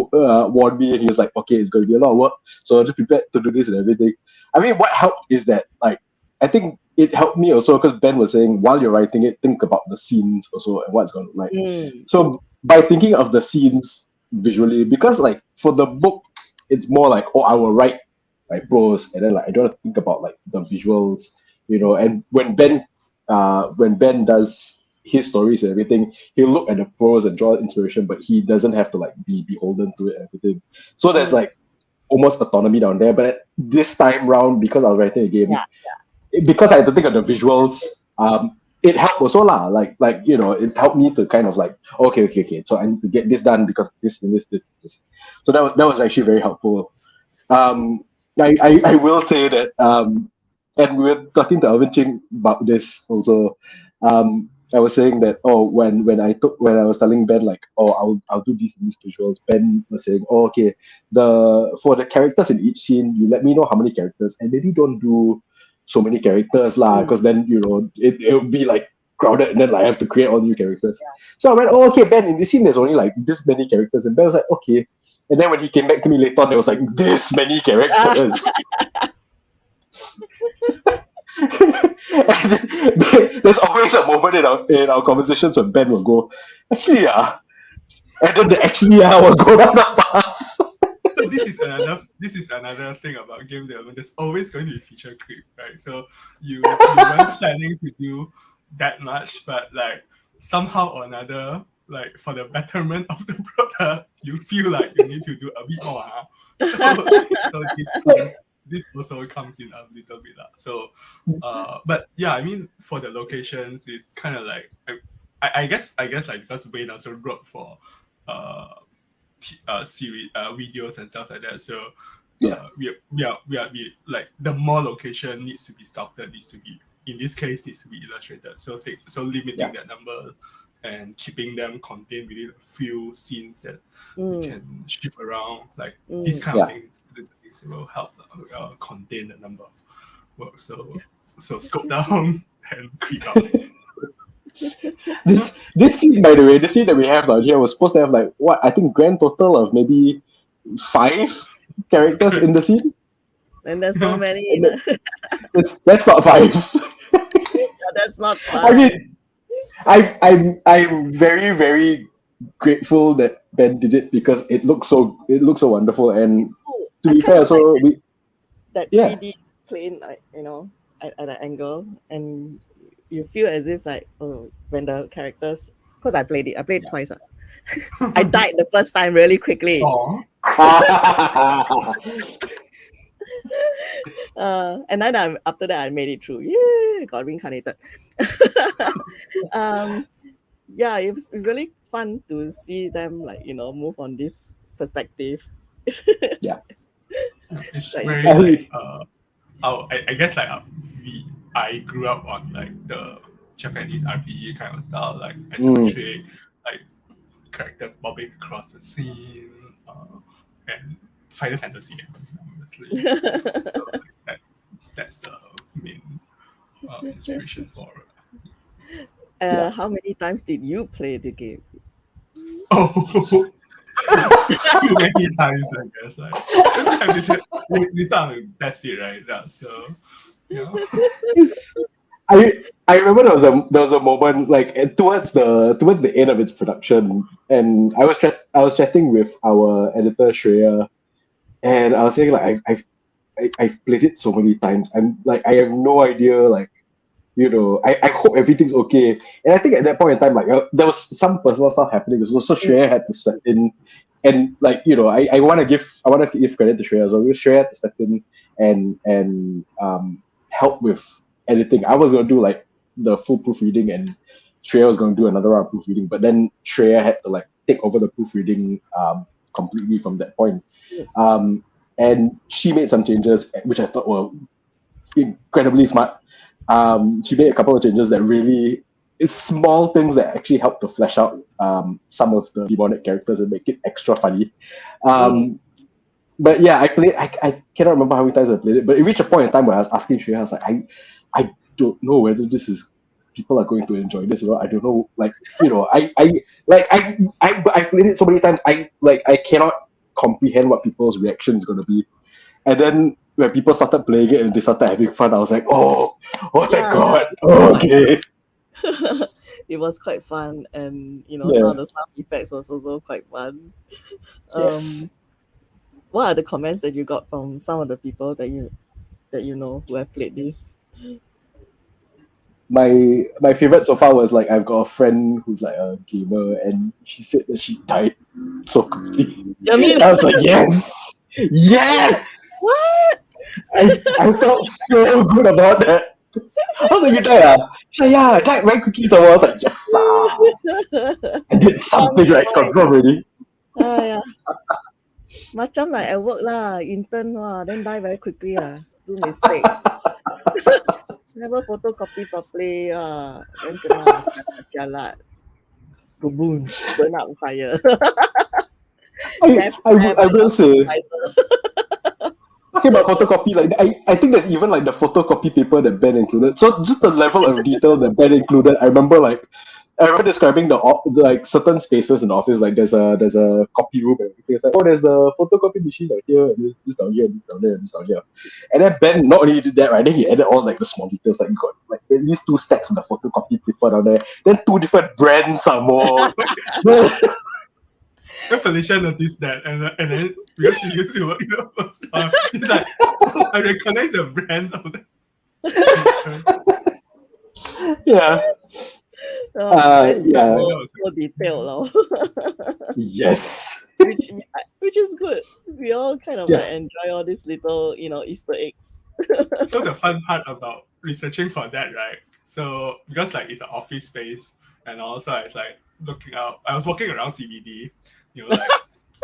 warn me, and he was like, okay, it's going to be a lot of work, so just prepare to do this and everything. I mean, what helped is that, like, I think it helped me also because Ben was saying while you're writing it, think about the scenes also and what it's going to look like. So by thinking of the scenes visually, because like for the book, it's more like, oh, I will write prose, and then like I don't have to think about like the visuals, And when Ben does his stories and everything, he'll look at the prose and draw inspiration, but he doesn't have to like be beholden to it and everything. So there's like almost autonomy down there. But this time round, because I was writing a game, because I had to think of the visuals, it helped also lah. Like it helped me to kind of like, okay. So I need to get this done because this and this. So that was actually very helpful. I will say that and we were talking to Alvin Ching about this also. I was saying that when I was telling Ben like, I'll do these visuals, Ben was saying, okay, for the characters in each scene, you let me know how many characters, and maybe don't do so many characters lah, because then it would be like crowded, and then like, I have to create all new characters. So I went, okay, Ben, in this scene there's only like this many characters, and Ben was like, okay. And then when he came back to me later on, there was like this many characters. There's always a moment in our conversations when Ben will go, actually, and then will go down the path. So this is another thing about game development. There's always going to be feature creep, right? So you weren't planning to do that much, but like somehow or another, like for the betterment of the product, you feel like you need to do a bit more. So this also comes in a little bit. So, but yeah, I mean, for the locations, it's kind of like, I guess like because Wayne also wrote for series videos and stuff like that. So we are like the more location needs to be sculpted, needs to be illustrated. So limiting that number and keeping them contained within a few scenes that we can shift around, like these kind of things will help contain the number of work. So scope down and creep up. This scene, by the way, the scene that we have down here was supposed to have like I think grand total of maybe 5 characters in the scene. And there's so many. That's not 5. That's not 5. I mean, I'm very, very grateful that Ben did it because it looks so wonderful, and cool. To be fair, so that 3D plane, like at an angle, and you feel as if like when the characters, because I played twice. I died the first time really quickly. And then after that I made it through. Yeah, got reincarnated. It was really fun to see them like move on this perspective. It's very I guess like I grew up on like the Japanese RPG kind of style, like isometric, like characters bobbing across the scene, and Final Fantasy, obviously. So that's the main inspiration for it. How many times did you play the game? Too many times, I guess. Like this one, that's it, right? So I remember there was a moment like towards the end of its production, and I was chatting with our editor Shreya, and I was saying like I've played it so many times. I'm like I have no idea like I hope everything's okay. And I think at that point in time, like there was some personal stuff happening. So Shreya had to step in, and like I want to give credit to Shreya. So Shreya had to step in and help with editing. I was gonna do like the full proofreading, and Shreya was gonna do another round of proofreading. But then Shreya had to like take over the proofreading completely from that point. And she made some changes, which I thought were incredibly smart. She made a couple of changes that really it's small things that actually help to flesh out some of the demonic characters and make it extra funny. But yeah, I cannot remember how many times I played it, but it reached a point in time where I was asking Shreya, I was like, I don't know whether this is people are going to enjoy this or not. I don't know, like, you know, I've played it so many times, I cannot comprehend what people's reaction is gonna be. And then when people started playing it and they started having fun, I was like, oh my god, okay. It was quite fun, and some Yeah. of the sound effects was also quite fun. Yes. What are the comments that you got from some of the people that you know who have played this? My favorite so far was like I've got a friend who's like a gamer and she said that she died so quickly. I mean, I was like, yes. what? I felt so good about that. I was like, you died? She's like, yeah, I died very quickly. So I was like, yes, I did something right, confirm already. Yeah. Macam like at work lah, intern then die very quickly do mistake. Never photocopy properly then kena jalat. Boom, burn up fire. I will say, talking about photocopy, like I think there's even like the photocopy paper that Ben included. So just the level of detail that Ben included, I remember describing the like certain spaces in the office, like there's a copy room and everything. It's like, oh, there's the photocopy machine right here, and this down here, this down there, and this down here. And then Ben not only did that, right, then he added all like the small details, like you got like at least 2 stacks of the photocopy paper down there, then 2 different brands some more. Then Felicia noticed that, and then because she used to work in the first time, she's like, oh, I recognize the brands of the. Yeah. Yeah. So detailed. Yes. Which is good. We all kind of like enjoy all these little, Easter eggs. So the fun part about researching for that, right? So because like it's an office space, and also it's like looking out. I was walking around CBD, like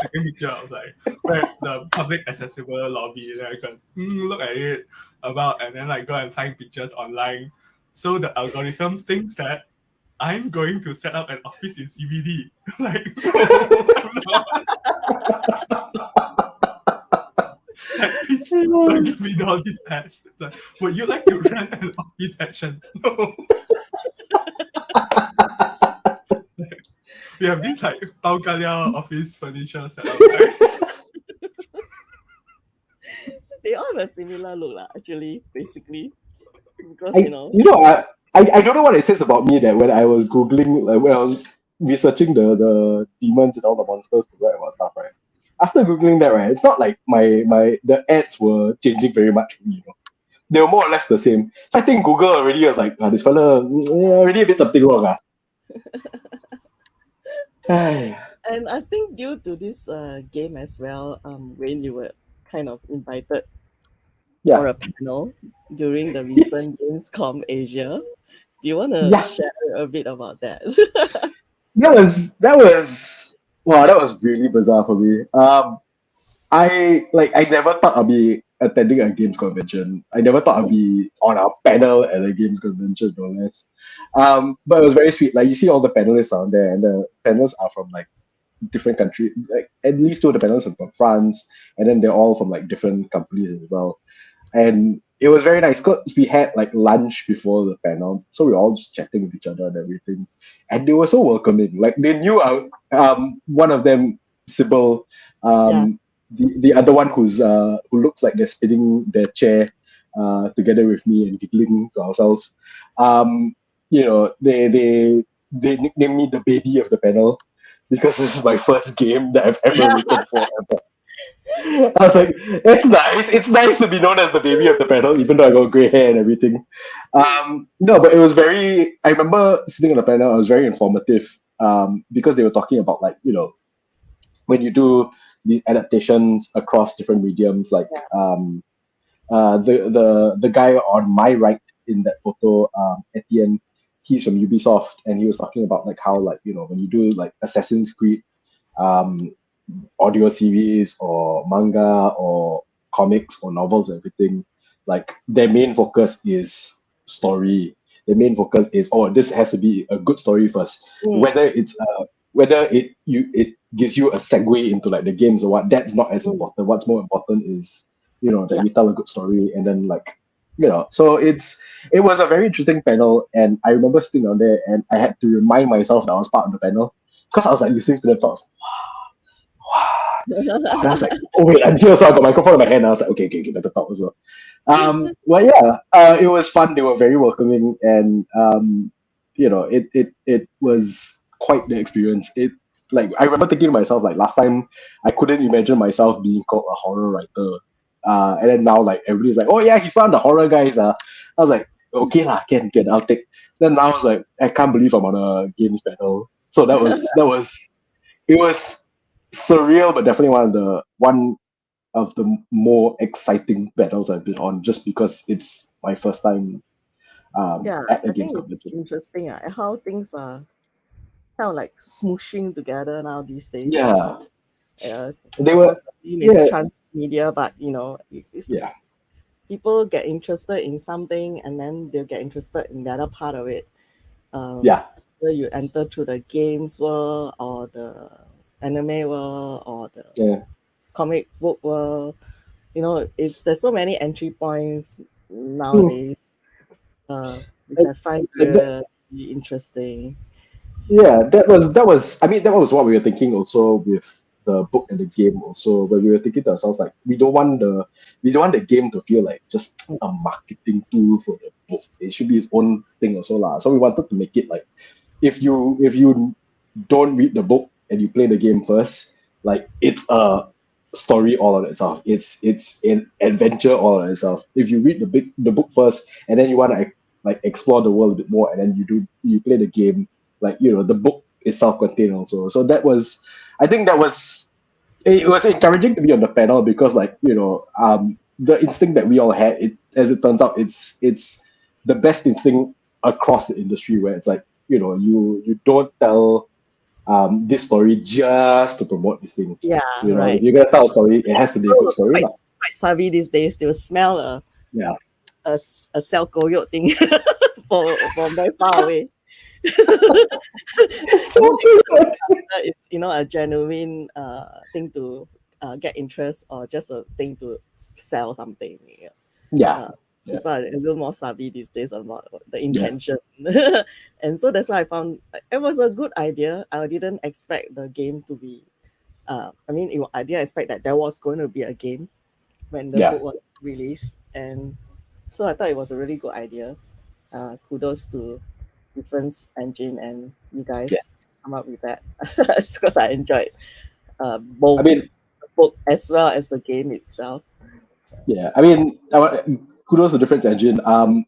taking picture of like where the public accessible lobby. Then I can look at it and then like go and find pictures online. So the algorithm thinks that I'm going to set up an office in CBD. Like, no, I'm not. Like, please don't give me all these ads. Like, would you like to run an office action? No. We have this like Tau Kalia office furniture set up. Right? They all have a similar look, actually, basically. Because I don't know what it says about me that when I was Googling, like when I was researching the demons and all the monsters to write about stuff, right? After Googling that, right, it's not like the ads were changing very much for me, They were more or less the same. So I think Google already was like, this fella already did something wrong. And I think due to this game as well, when you were kind of invited for a panel during the recent Gamescom Asia, do you want to share a bit about that? That was really bizarre for me. I never thought I'd be attending a games convention. I never thought I'd be on a panel at a games convention, no less. But it was very sweet. Like you see all the panelists out there, and the panelists are from like different countries. Like at least 2 of the panelists are from France, and then they're all from like different companies as well. And it was very nice because we had like lunch before the panel, so we were all just chatting with each other and everything. And they were so welcoming. Like they knew one of them, Sybil, the other one who looks like they're spinning their chair together with me and giggling to ourselves. They nicknamed me the baby of the panel because this is my first game that I've ever written for ever. I was like, it's nice. It's nice to be known as the baby of the panel, even though I got grey hair and everything. No, but it was very. I remember sitting on the panel. It was very informative because they were talking about like when you do these adaptations across different mediums, like the guy on my right in that photo, Etienne, he's from Ubisoft, and he was talking about like how like when you do like Assassin's Creed audio series or manga or comics or novels and everything, like their main focus is story. the main focus is, this has to be a good story first. Whether it gives you a segue into like the games or what, that's not as important. What's more important is, that we tell a good story, and then so it was a very interesting panel, and I remember sitting down there and I had to remind myself that I was part of the panel, because I was like listening to the talks. And I was like, oh wait, I'm here, so I got my microphone in my hand. And I was like, okay, better talk as well. Well, it was fun. They were very welcoming, and it was quite the experience. I remember thinking to myself, like, last time I couldn't imagine myself being called a horror writer, and then now like everybody's like, oh yeah, he's one of the horror guys. I was like, okay lah, can I'll take. Then now I was like, I can't believe I'm on a games panel. So that was surreal, but definitely one of the more exciting battles I've been on, just because it's my first time at a I games think it's competition. interesting how things are kind of like smooshing together now these days. Yeah. They were it's transmedia, but it's, people get interested in something and then they'll get interested in the other part of it. Whether you enter through the games world or the anime world or the comic book world, there's so many entry points nowadays, which I find really interesting. Yeah, that was what we were thinking also with the book and the game also, where we were thinking to ourselves, like, we don't want the game to feel like just a marketing tool for the book. It should be its own thing also lah. So we wanted to make it like, if you don't read the book and you play the game first, like, it's a story all on itself. It's an adventure all on itself. If you read the book first and then you want to like explore the world a bit more, and then you play the game, like, the book is self-contained also. So it was encouraging to be on the panel, because like, the instinct that we all had, as it turns out, it's the best instinct across the industry, where it's like, you don't tell this story just to promote this thing. Right. If you're gonna tell a story, it has to be a good story. Quite savvy these days. They will smell a cell coyote thing from very far away. It's a genuine thing to get interest, or just a thing to sell something. People are a little more savvy these days about the intention. And so that's why I found it was a good idea. I didn't expect the game to be I didn't expect that there was going to be a game when the book was released, and so I thought it was a really good idea. Kudos to Difference Engine and you guys come up with that, because I enjoyed both the book as well as the game itself. Kudos to Difference Engine.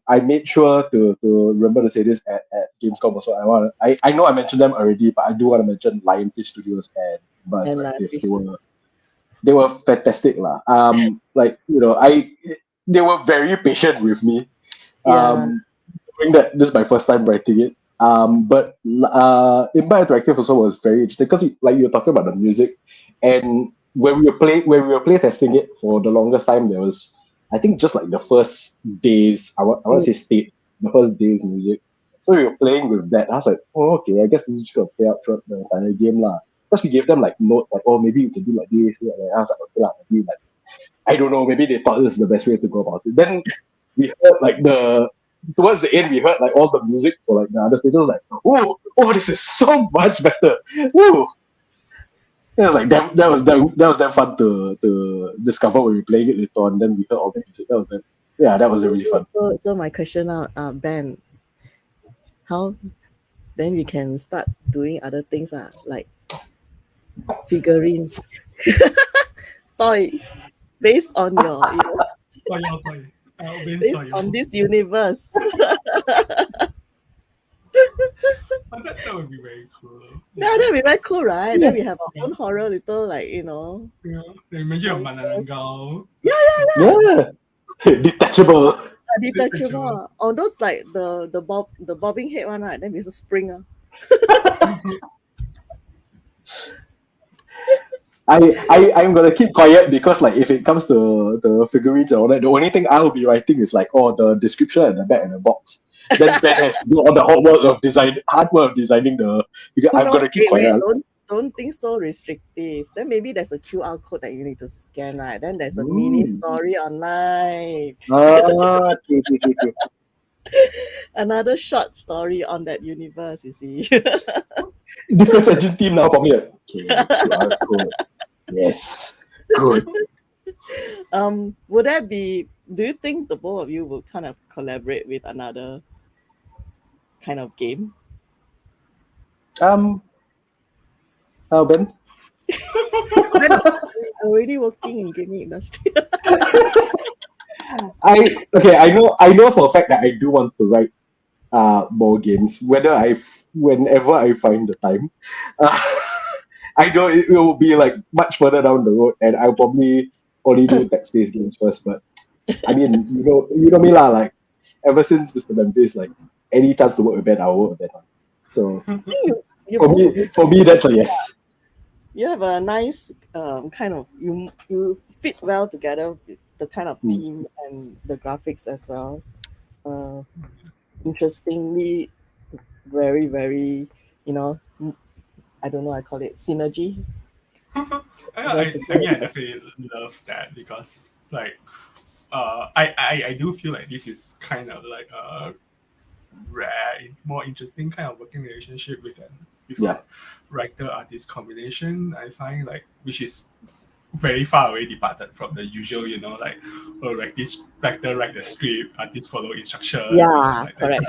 I made sure to remember to say this at Gamescom also. I know I mentioned them already, but I do want to mention Lionfish Studios and they were fantastic lah. They were very patient with me. Knowing that this is my first time writing it. But Imba Interactive also was very interesting, because like you were talking about the music, and when we were play testing it for the longest time, there was, I think, just like the first days, I want to say the first day's music. So we were playing with that. I was like, oh, okay, I guess this is just going to play out throughout the entire game lah. Because we gave them like notes, like, oh, maybe you can do like this. I was like, okay lah, maybe like, I don't know, maybe they thought this is the best way to go about it. Then we heard like towards the end, we heard like all the music for like the other stages. Like, oh, this is so much better. Woo! Yeah, like that was damn fun to discover when we were playing it later on. Then we heard all the music. That was really fun. So my question now, Ben, how then we can start doing other things like figurines, toys, based on your based on this universe. That would be very cool. Yeah, that'd be very cool, right? Then we have our own horror little, like, Imagine a Mananangao. Yeah. Detachable. Detachable. Or those like the bobbing head one, right? Then there's a spring. I'm gonna keep quiet, because like, if it comes to the figurines and all that, the only thing I'll be writing is like, the description at the back and the box. then Ben has to do all the hard work of designing the. Because Who I'm knows? gonna keep Wait, quiet. don't think so restrictive. Then maybe there's a QR code that you need to scan, right? Then there's a mini story online, True. another short story on that universe. You see. Difference engine team now for me. Okay, QR code. Yes, good. Would that be? Do you think the both of you would kind of collaborate with another kind of game? Ben. I'm already working in gaming industry. I know for a fact that I do want to write more games. Whenever I find the time, uh, I know it will be like much further down the road, and I'll probably only do text-based games first. But I mean, you know me lah. Like ever since Mr. Memphis, like any chance to work with Ben, I'll work with Ben. So You for me, that's a yes. You have a nice kind of you fit well together with the kind of theme and the graphics as well. Interestingly, very very, I don't know, I call it synergy. I mean, I definitely love that because, like, I do feel like this is kind of like a rare, more interesting kind of working relationship with a writer-artist combination. I find, like, which is very far away departed from the usual, like, like this writer write the script, artists follow instructions. Yeah, like, correct.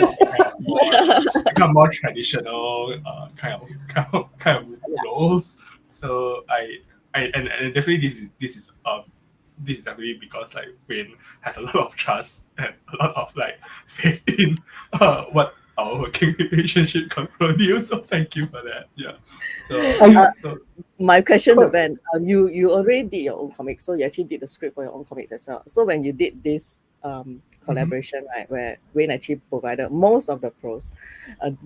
Become more traditional kind of roles. So and definitely this is definitely because, like, Wayne has a lot of trust and a lot of, like, faith in what our working relationship can produce. So thank you for that. Yeah. So my question to Ben, you already did your own comics, so you actually did the script for your own comics as well. So when you did this collaboration, right, where Wayne actually provided most of the prose,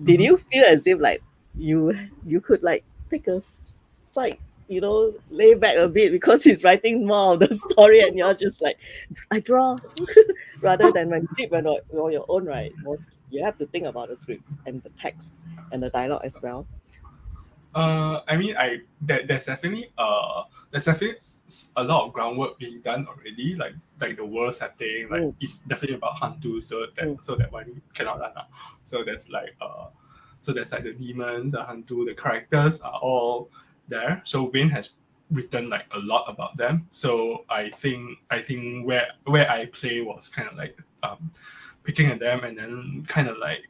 did you feel as if like you could like take a side, lay back a bit because he's writing more of the story and you're just like, I draw, rather than when you did on your own, right? You have to think about the script and the text and the dialogue as well. I mean, there's definitely a lot of groundwork being done already. Like the world setting, like it's definitely about Hantu, so that one cannot run out. So there's like the demons, the Hantu, the characters are all there. So Wayne has written like a lot about them. So I think where I play was kind of like picking at them and then kind of like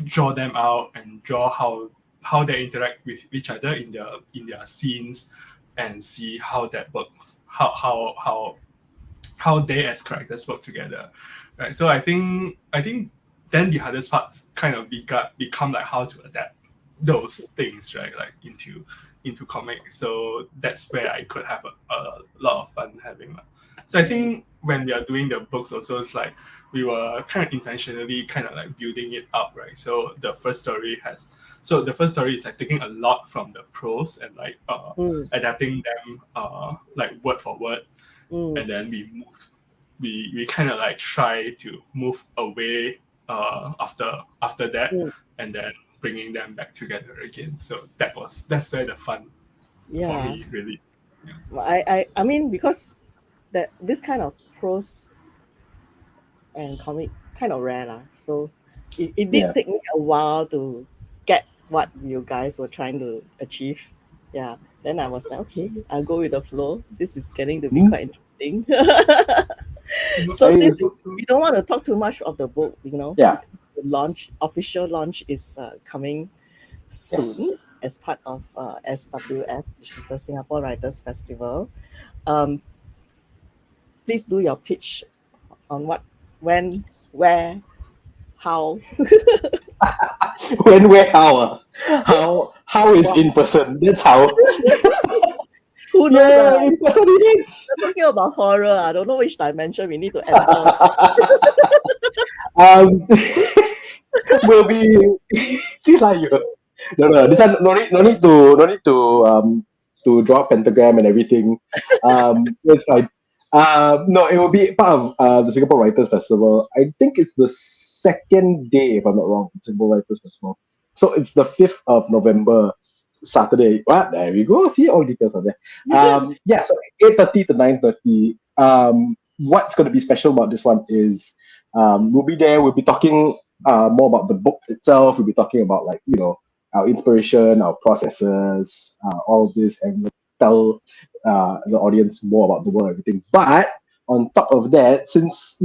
draw them out and draw how they interact with each other in their scenes and see how that works, how they as characters work together, right? So I think then the hardest parts kind of become like how to adapt those things, right, like into comics. So that's where I could have a lot of fun having. So I think when we are doing the books also, it's like we were kind of intentionally kind of like building it up, right? So the first story is like taking a lot from the prose and like adapting them like word for word, and then we kind of like try to move away after that, and then bringing them back together again. So that's where the fun for me really. Yeah. I mean, because that this kind of prose and comic kind of rare lah. So it did take me a while to get what you guys were trying to achieve. Yeah. Then I was like, okay, I'll go with the flow. This is getting to be quite interesting. So since we don't want to talk too much of the book, Yeah. The official launch is coming soon as part of SWF, which is the Singapore Writers Festival. Please do your pitch on what, when, where, how. When, where, how? How is in person? That's how. Who knows? Yeah, in person it is. We're talking about horror. I don't know which dimension we need to enter. Will be no. This one no need to draw pentagram and everything. It's fine. No, it will be part of the Singapore Writers Festival. I think it's the second day, if I'm not wrong. Symbol Writers Festival. So it's the 5th of November, Saturday. What? There we go. See, all details are there. Yeah, so 8:30 to 9:30. What's going to be special about this one is we'll be there. We'll be talking more about the book itself. We'll be talking about our inspiration, our processes, all of this, and we'll tell the audience more about the world, everything. But on top of that, since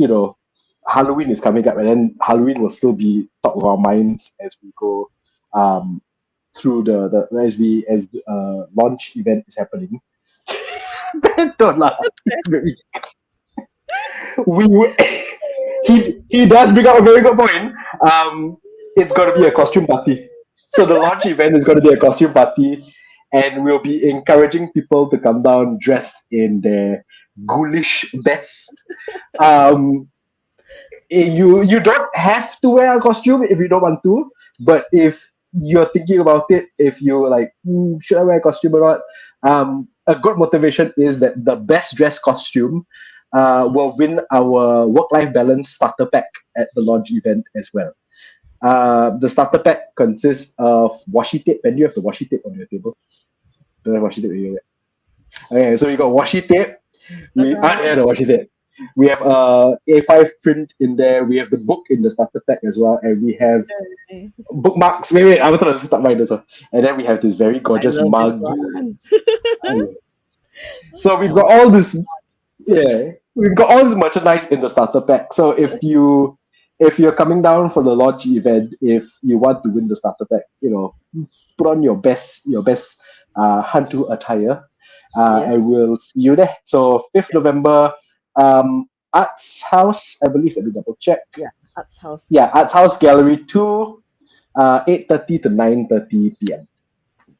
Halloween is coming up, and then Halloween will still be top of our minds as we go through the as the launch event is happening. Don't laugh. He does bring up a very good point. It's going to be a costume party. So the launch event is going to be a costume party, and we'll be encouraging people to come down dressed in their ghoulish best. You don't have to wear a costume if you don't want to, but if you're thinking about it, if you're like, should I wear a costume or not? A good motivation is that the best dressed costume will win our work-life balance starter pack at the launch event as well. The starter pack consists of washi tape. And you have the washi tape on your table? Don't have washi tape here. Okay, so we got washi tape. The washi tape. We have A5 print in there. We have the book in the starter pack as well, and we have bookmarks. Wait, I'm going to start mine as well. And then we have this very gorgeous mug. So we've got all this. Yeah, we've got all this merchandise in the starter pack. So if you're coming down for the launch event, if you want to win the starter pack, put on your best Hantu attire, and we'll see you there. So 5th November, Arts House, I believe. Let me double check. Yeah, Arts House. Yeah, Arts House Gallery 2, 8:30 to 9:30 p.m.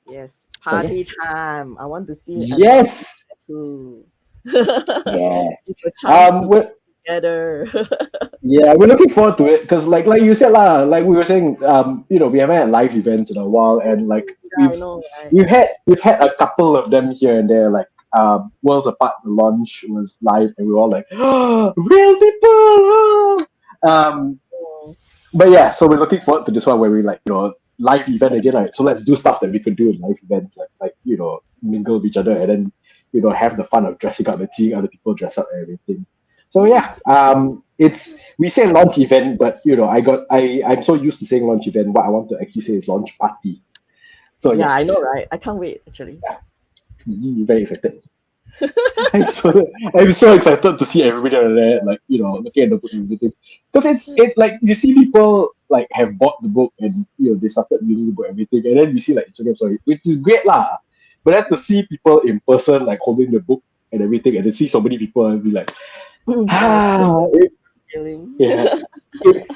Yes, party time. I want to see. Yes. Too. Yeah. It's a chance to work together. Yeah, we're looking forward to it because, like you said, like we were saying, we haven't had live events in a while, and we've had a couple of them here and there. Like Worlds Apart, the launch was live, and we were all like, oh, real people. But yeah, so we're looking forward to this one where we live event again. Right? So let's do stuff that we could do in live events, like mingle with each other, and then have the fun of dressing up and seeing other people dress up and everything. So yeah, we say launch event, but I'm so used to saying launch event. What I want to actually say is launch party. So yeah, I know, right? I can't wait actually. Yeah. Very excited. I'm so excited to see everybody out there, looking at the book and everything. Because it's like you see people have bought the book and they started reading the book and everything, and then you see Instagram story, which is great lah. But then to see people in person holding the book and everything, and to see so many people and be like, it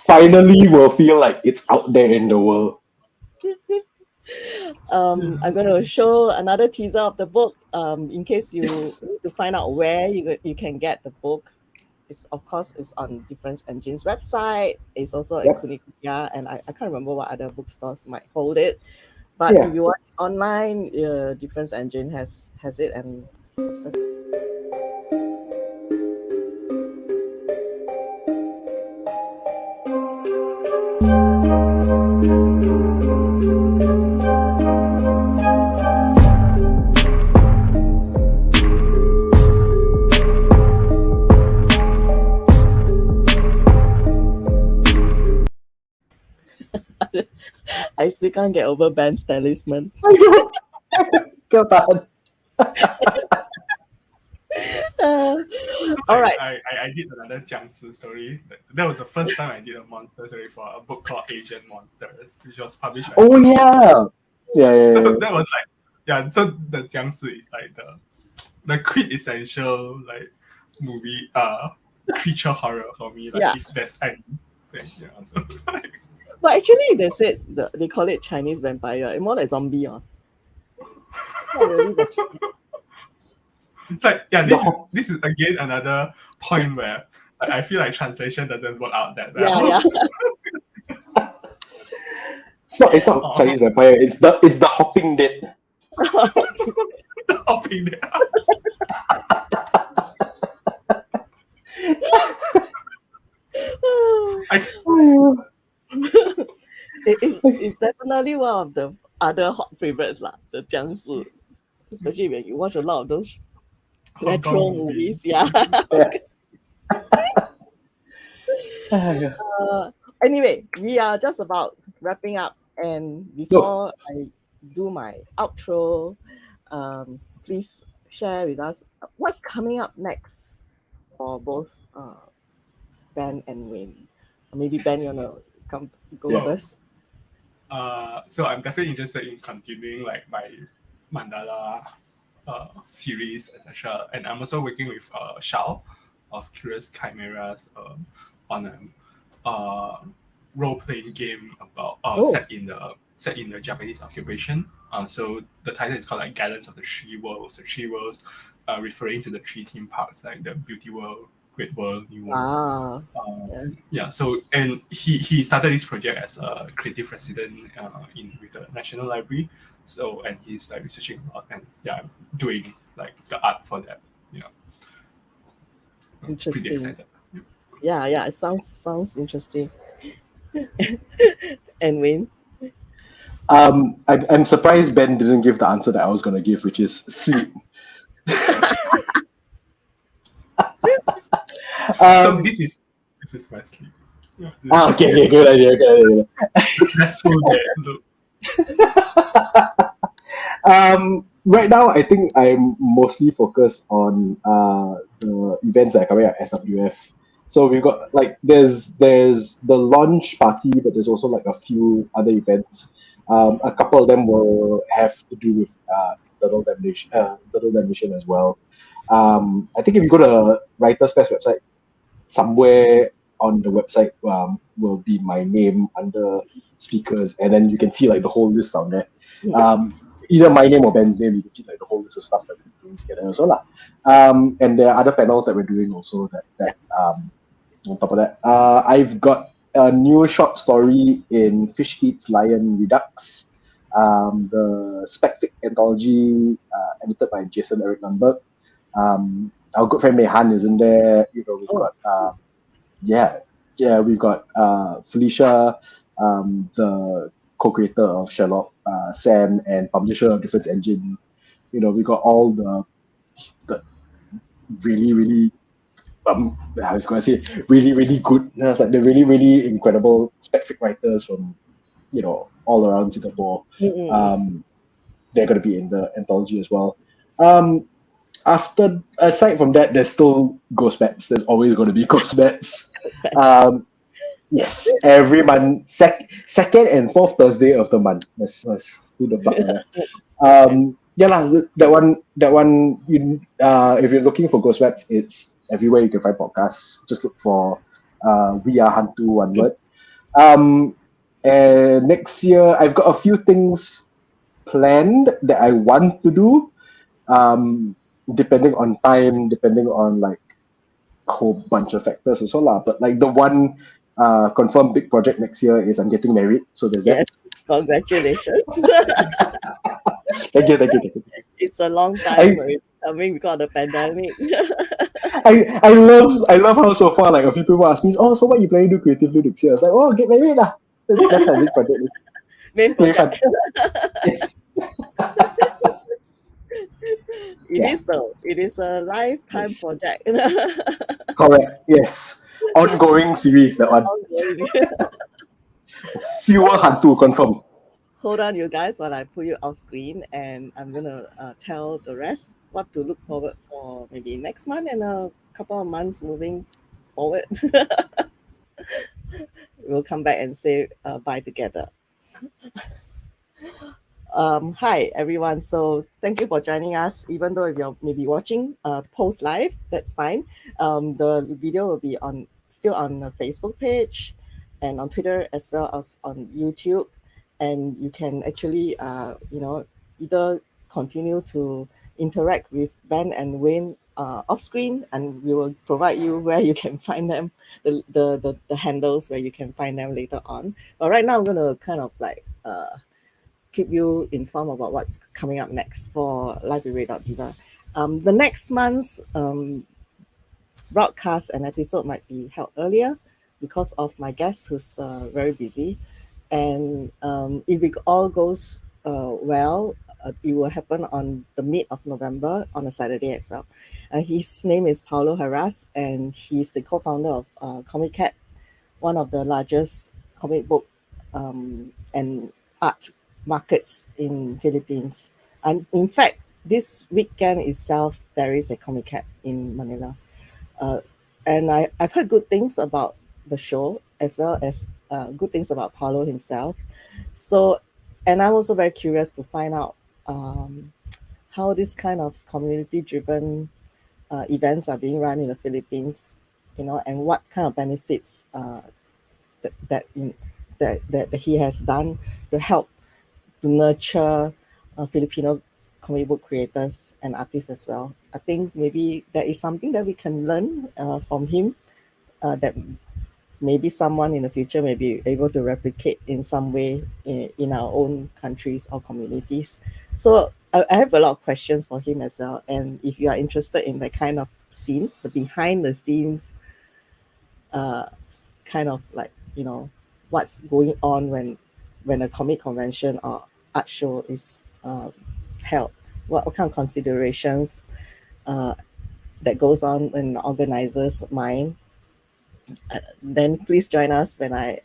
finally will feel like it's out there in the world. I'm going to show another teaser of the book in case you need to find out where you can get the book. It's on Difference Engine's website. It's also at Kunikuya, and I can't remember what other bookstores might hold it. But if you want it online, Difference Engine has it, and I still can't get over Ben's talisman. Come on. All right. I did another Jiangsu story. That was the first time I did a monster story for a book called Asian Monsters, which was published by yeah. So that was so the Jiangsu is the quintessential movie creature horror for me. If there's any thing, so but actually they said they call it Chinese vampire. It's more like zombie, Not really it's this is again another point where I feel like translation doesn't work out that well. Yeah. It's not Chinese vampire. It's the hopping dead. The hopping dead. it's definitely one of the other hot favorites lah, the Jiangsu. Especially when you watch a lot of those Hong retro Kong movie. movies. Yeah. Yeah. Anyway, we are just about wrapping up, and before I do my outro, please share with us what's coming up next for both Ben and Wayne. Maybe Ben, you wanna go first? So I'm definitely interested in continuing like my mandala series, etc. And I'm also working with Shao of Curious Chimeras on a role-playing game about set in the Japanese occupation. So the title is called like Gallons of the Three Worlds. The Three Worlds referring to the three theme parks like the Beauty World, Great World, New World. So and he started this project as a creative resident with the National Library. So and he's like researching a lot, and I'm doing like the art for that. Interesting. Pretty excited. Yeah, it sounds interesting. And Wayne? I'm surprised Ben didn't give the answer that I was gonna give, which is sleep. So this is my sleep. Okay, good idea. That's full day. Look. Right now, I think I'm mostly focused on the events that are coming at SWF. So we've got like there's the launch party, but there's also like a few other events. A couple of them will have to do with Damnation as well. I think if you go to Writers Fest website, somewhere on the website will be my name under speakers, and then you can see like the whole list down there. Either my name or Ben's name, you can see like the whole list of stuff that we're doing together as well. And there are other panels that we're doing also that on top of that. I've got a new short story in Fish Eats Lion Redux, the Specfic anthology edited by Jason Eric Lundberg. Our good friend Mehan is in there. We've got we've got Felicia, the co-creator of Sherlock, Sam, and publisher of Difference Engine. We got all the really, really I was going to say really, really good. Like the really, really incredible spec-fic writers from all around Singapore. They're going to be in the anthology as well. Aside from that, there's still Ghost Maps. There's always going to be Ghost Maps. Yes, every month, second and fourth Thursday of the month. Let's do the bug. That one. If you're looking for Ghost Maps, it's everywhere you can find podcasts. Just look for We Are Hantu, one word. And next year, I've got a few things planned that I want to do. Depending on time, depending on like a whole bunch of factors as well. But like the one confirmed big project next year is I'm getting married. So there's that. Yes, congratulations. Thank you. It's a long time coming because of the pandemic. I love how so far like a few people ask me, so what are you planning to do creatively next year? I was like, get married lah. That's a big project. Main project. It is a lifetime project. Correct. Yes. Ongoing series, that one. Fewer hantu confirm. Hold on, you guys, while I put you off screen, and I'm gonna tell the rest what to look forward for maybe next month and a couple of months moving forward. We'll come back and say bye together. Hi everyone, so thank you for joining us. Even though if you're maybe watching post live, that's fine. The video will be still on the Facebook page and on Twitter as well as on YouTube, and you can actually either continue to interact with Ben and Wayne off screen, and we will provide you where you can find them, the handles where you can find them later on. But right now I'm gonna kind of like keep you informed about what's coming up next for Live with Red Dot Diva. The next month's broadcast and episode might be held earlier because of my guest who's very busy. And if it all goes well, it will happen on the mid of November on a Saturday as well. His name is Paulo Harras, and he's the co-founder of Comic Cat, one of the largest comic book and art markets in Philippines. And in fact, this weekend itself, there is a Comic Cat in Manila. Uh, and I've heard good things about the show, as well as good things about Paulo himself. So, and I'm also very curious to find out how this kind of community-driven events are being run in the Philippines, and what kind of benefits that that, in, that he has done to help to nurture Filipino comic book creators and artists as well. I think maybe that is something that we can learn from him, that maybe someone in the future may be able to replicate in some way in our own countries or communities. So I have a lot of questions for him as well. And if you are interested in that kind of scene, the behind the scenes kind of like, what's going on when a comic convention or art show is held, what kind of considerations that goes on in the organizer's mind, then please join us when I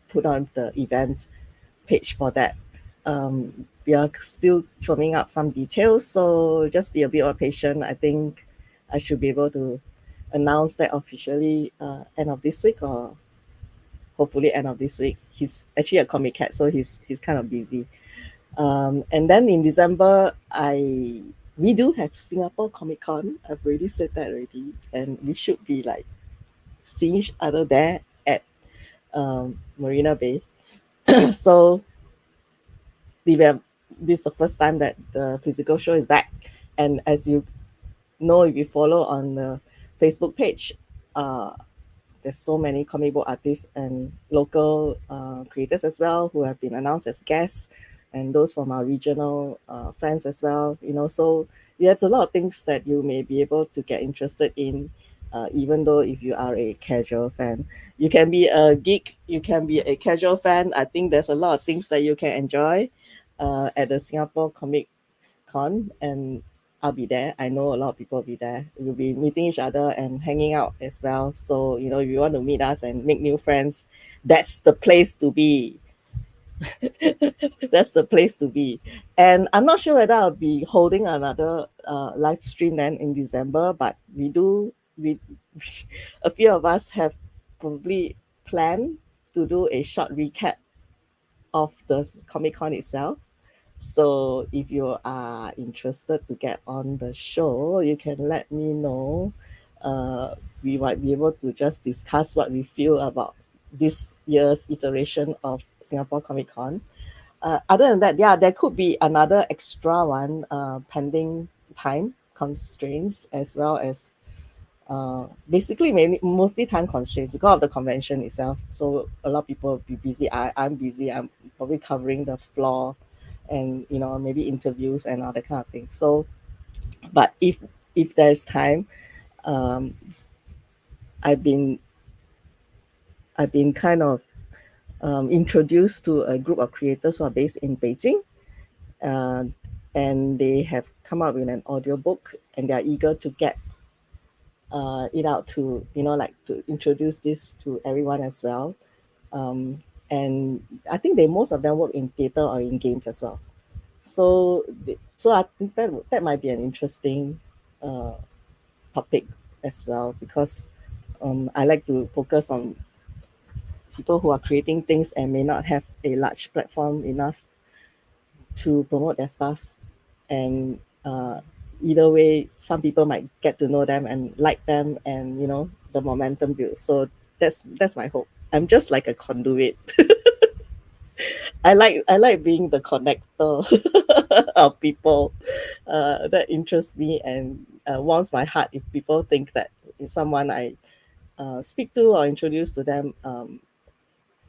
put on the event page for that. We are still firming up some details, so just be a bit more patient. I think I should be able to announce that officially end of this week, or hopefully end of this week. He's actually a comic cat, so he's kind of busy. And then in December, we do have Singapore Comic Con. I've already said that already, and we should be like seeing each other there at Marina Bay. So this is the first time that the physical show is back, and as you know, if you follow on the Facebook page, there's so many comic book artists and local creators as well who have been announced as guests, and those from our regional friends as well. So there's a lot of things that you may be able to get interested in, even though if you are a casual fan. You can be a geek, you can be a casual fan. I think there's a lot of things that you can enjoy at the Singapore Comic Con, and I'll be there. I know a lot of people will be there. We'll be meeting each other and hanging out as well. So, if you want to meet us and make new friends, that's the place to be. That's the place to be. And I'm not sure whether I'll be holding another live stream then in December, but we a few of us have probably planned to do a short recap of the Comic Con itself. So if you are interested to get on the show, you can let me know. We might be able to just discuss what we feel about this year's iteration of Singapore Comic Con. Other than that, yeah, there could be another extra one pending time constraints, as well as basically mostly time constraints because of the convention itself. So a lot of people will be busy. I'm busy. I'm probably covering the floor, and maybe interviews and all that kind of thing. So, but if there's time, um, I've been kind of introduced to a group of creators who are based in Beijing, uh, and they have come up with an audiobook, and they are eager to get it out to like to introduce this to everyone as well. Um, and I think most of them work in theater or in games as well. So I think that might be an interesting uh, topic as well, because I like to focus on people who are creating things and may not have a large platform enough to promote their stuff. And either way, some people might get to know them and like them, and the momentum builds. So that's my hope. I'm just like a conduit. I like being the connector of people. That interests me and warms my heart if people think that someone I speak to or introduce to them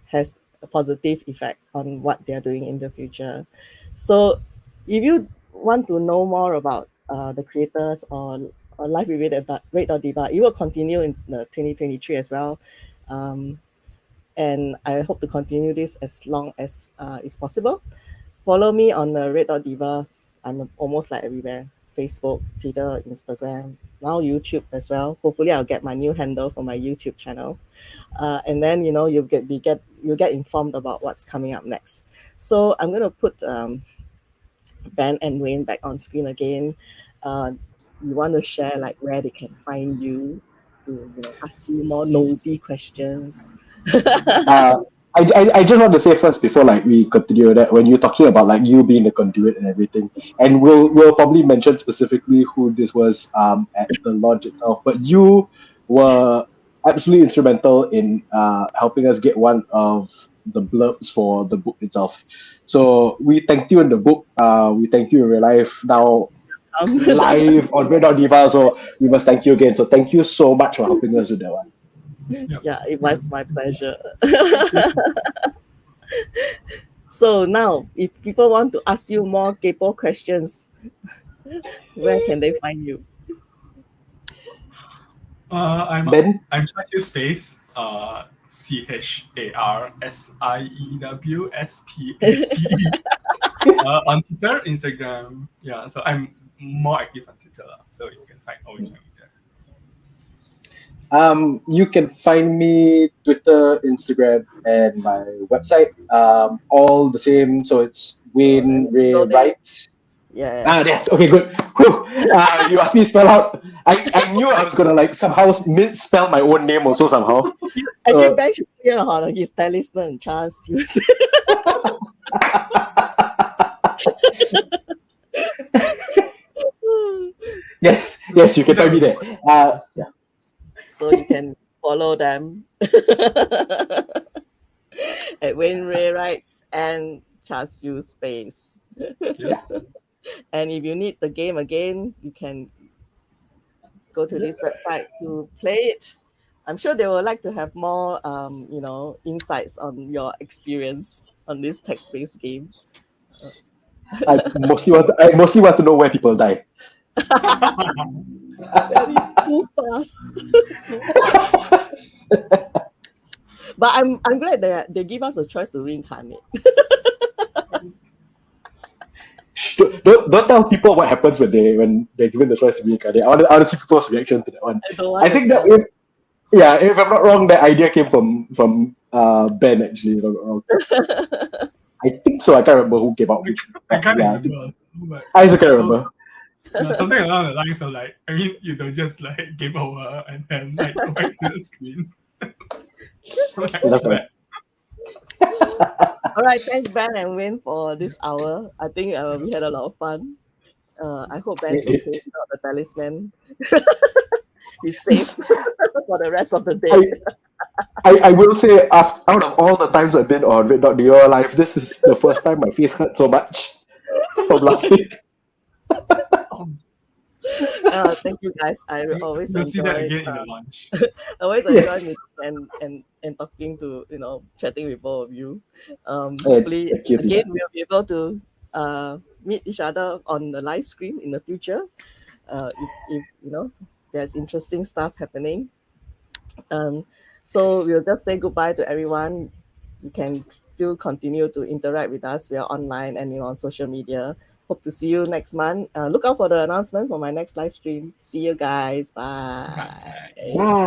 has a positive effect on what they're doing in the future. So if you want to know more about the creators or life with Red Dot Diva, it will continue in the 2023 as well. and I hope to continue this as long as is possible. Follow me on Red Dot Diva. I'm almost like everywhere: Facebook, Twitter, Instagram, now YouTube as well. Hopefully, I'll get my new handle for my YouTube channel, and then you'll get informed about what's coming up next. So I'm gonna put Ben and Wayne back on screen again. You want to share like where they can find you to ask you more nosy questions. Uh, I just want to say first before like we continue that when you're talking about like you being the conduit and everything, and we'll probably mention specifically who this was at the launch itself, but you were absolutely instrumental in helping us get one of the blurbs for the book itself. So we thanked you in the book. We thank you in real life now live on Red Dot Diva. So we must thank you again. So thank you so much for helping us with that one. Yep. Yeah, it was my pleasure. So now, if people want to ask you more Kepo questions, where can they find you? I'm Ben? Charsiu Space CHARSIEWSPACE on Twitter, Instagram. Yeah, so I'm more active on Twitter, so you can always find me there. You can find me Twitter, Instagram, and my website. All the same. So it's Wayne Ray So there's Writes. yes. Yes. Okay, good. Whew. You asked me to spell out. I knew I was gonna like somehow misspell my own name also somehow. Actually, Ben should clear on his talisman, Charles. Yes, you can find me there. Yeah. So you can follow them at Wayne Ray Writes and Charsiu Space. Yes. And if you need the game again, you can go to this website to play it. I'm sure they would like to have more, insights on your experience on this text-based game. I mostly want to know where people die. Very too fast. But I'm glad that they give us a choice to reincarnate. Don't tell people what happens when they're given the choice to reincarnate. I want to see people's reaction to that one. I think that if I'm not wrong, that idea came from Ben actually. If I'm not wrong. I think so. I can't remember who came out with. I can't Yeah, remember also, but I also can't remember. something along the lines of like, I mean, you don't just like game over and then like go back to the screen. That's right. All right, thanks Ben and Wayne for this hour. I think we had a lot of fun. I hope Ben's okay without the talisman. He's safe for the rest of the day. I will say, out of all the times I've been on Red Dot Diva Live, this is the first time my face hurt so much from laughing. Thank you guys. I always You'll see that enjoy. again in the launch. I always enjoy meeting and talking to chatting with both of you. Hopefully thank you, again we'll be able to meet each other on the live stream in the future. If there's interesting stuff happening. So we'll just say goodbye to everyone. You can still continue to interact with us. We are online and on social media. Hope to see you next month. Look out for the announcement for my next live stream. See you guys. Bye. Bye.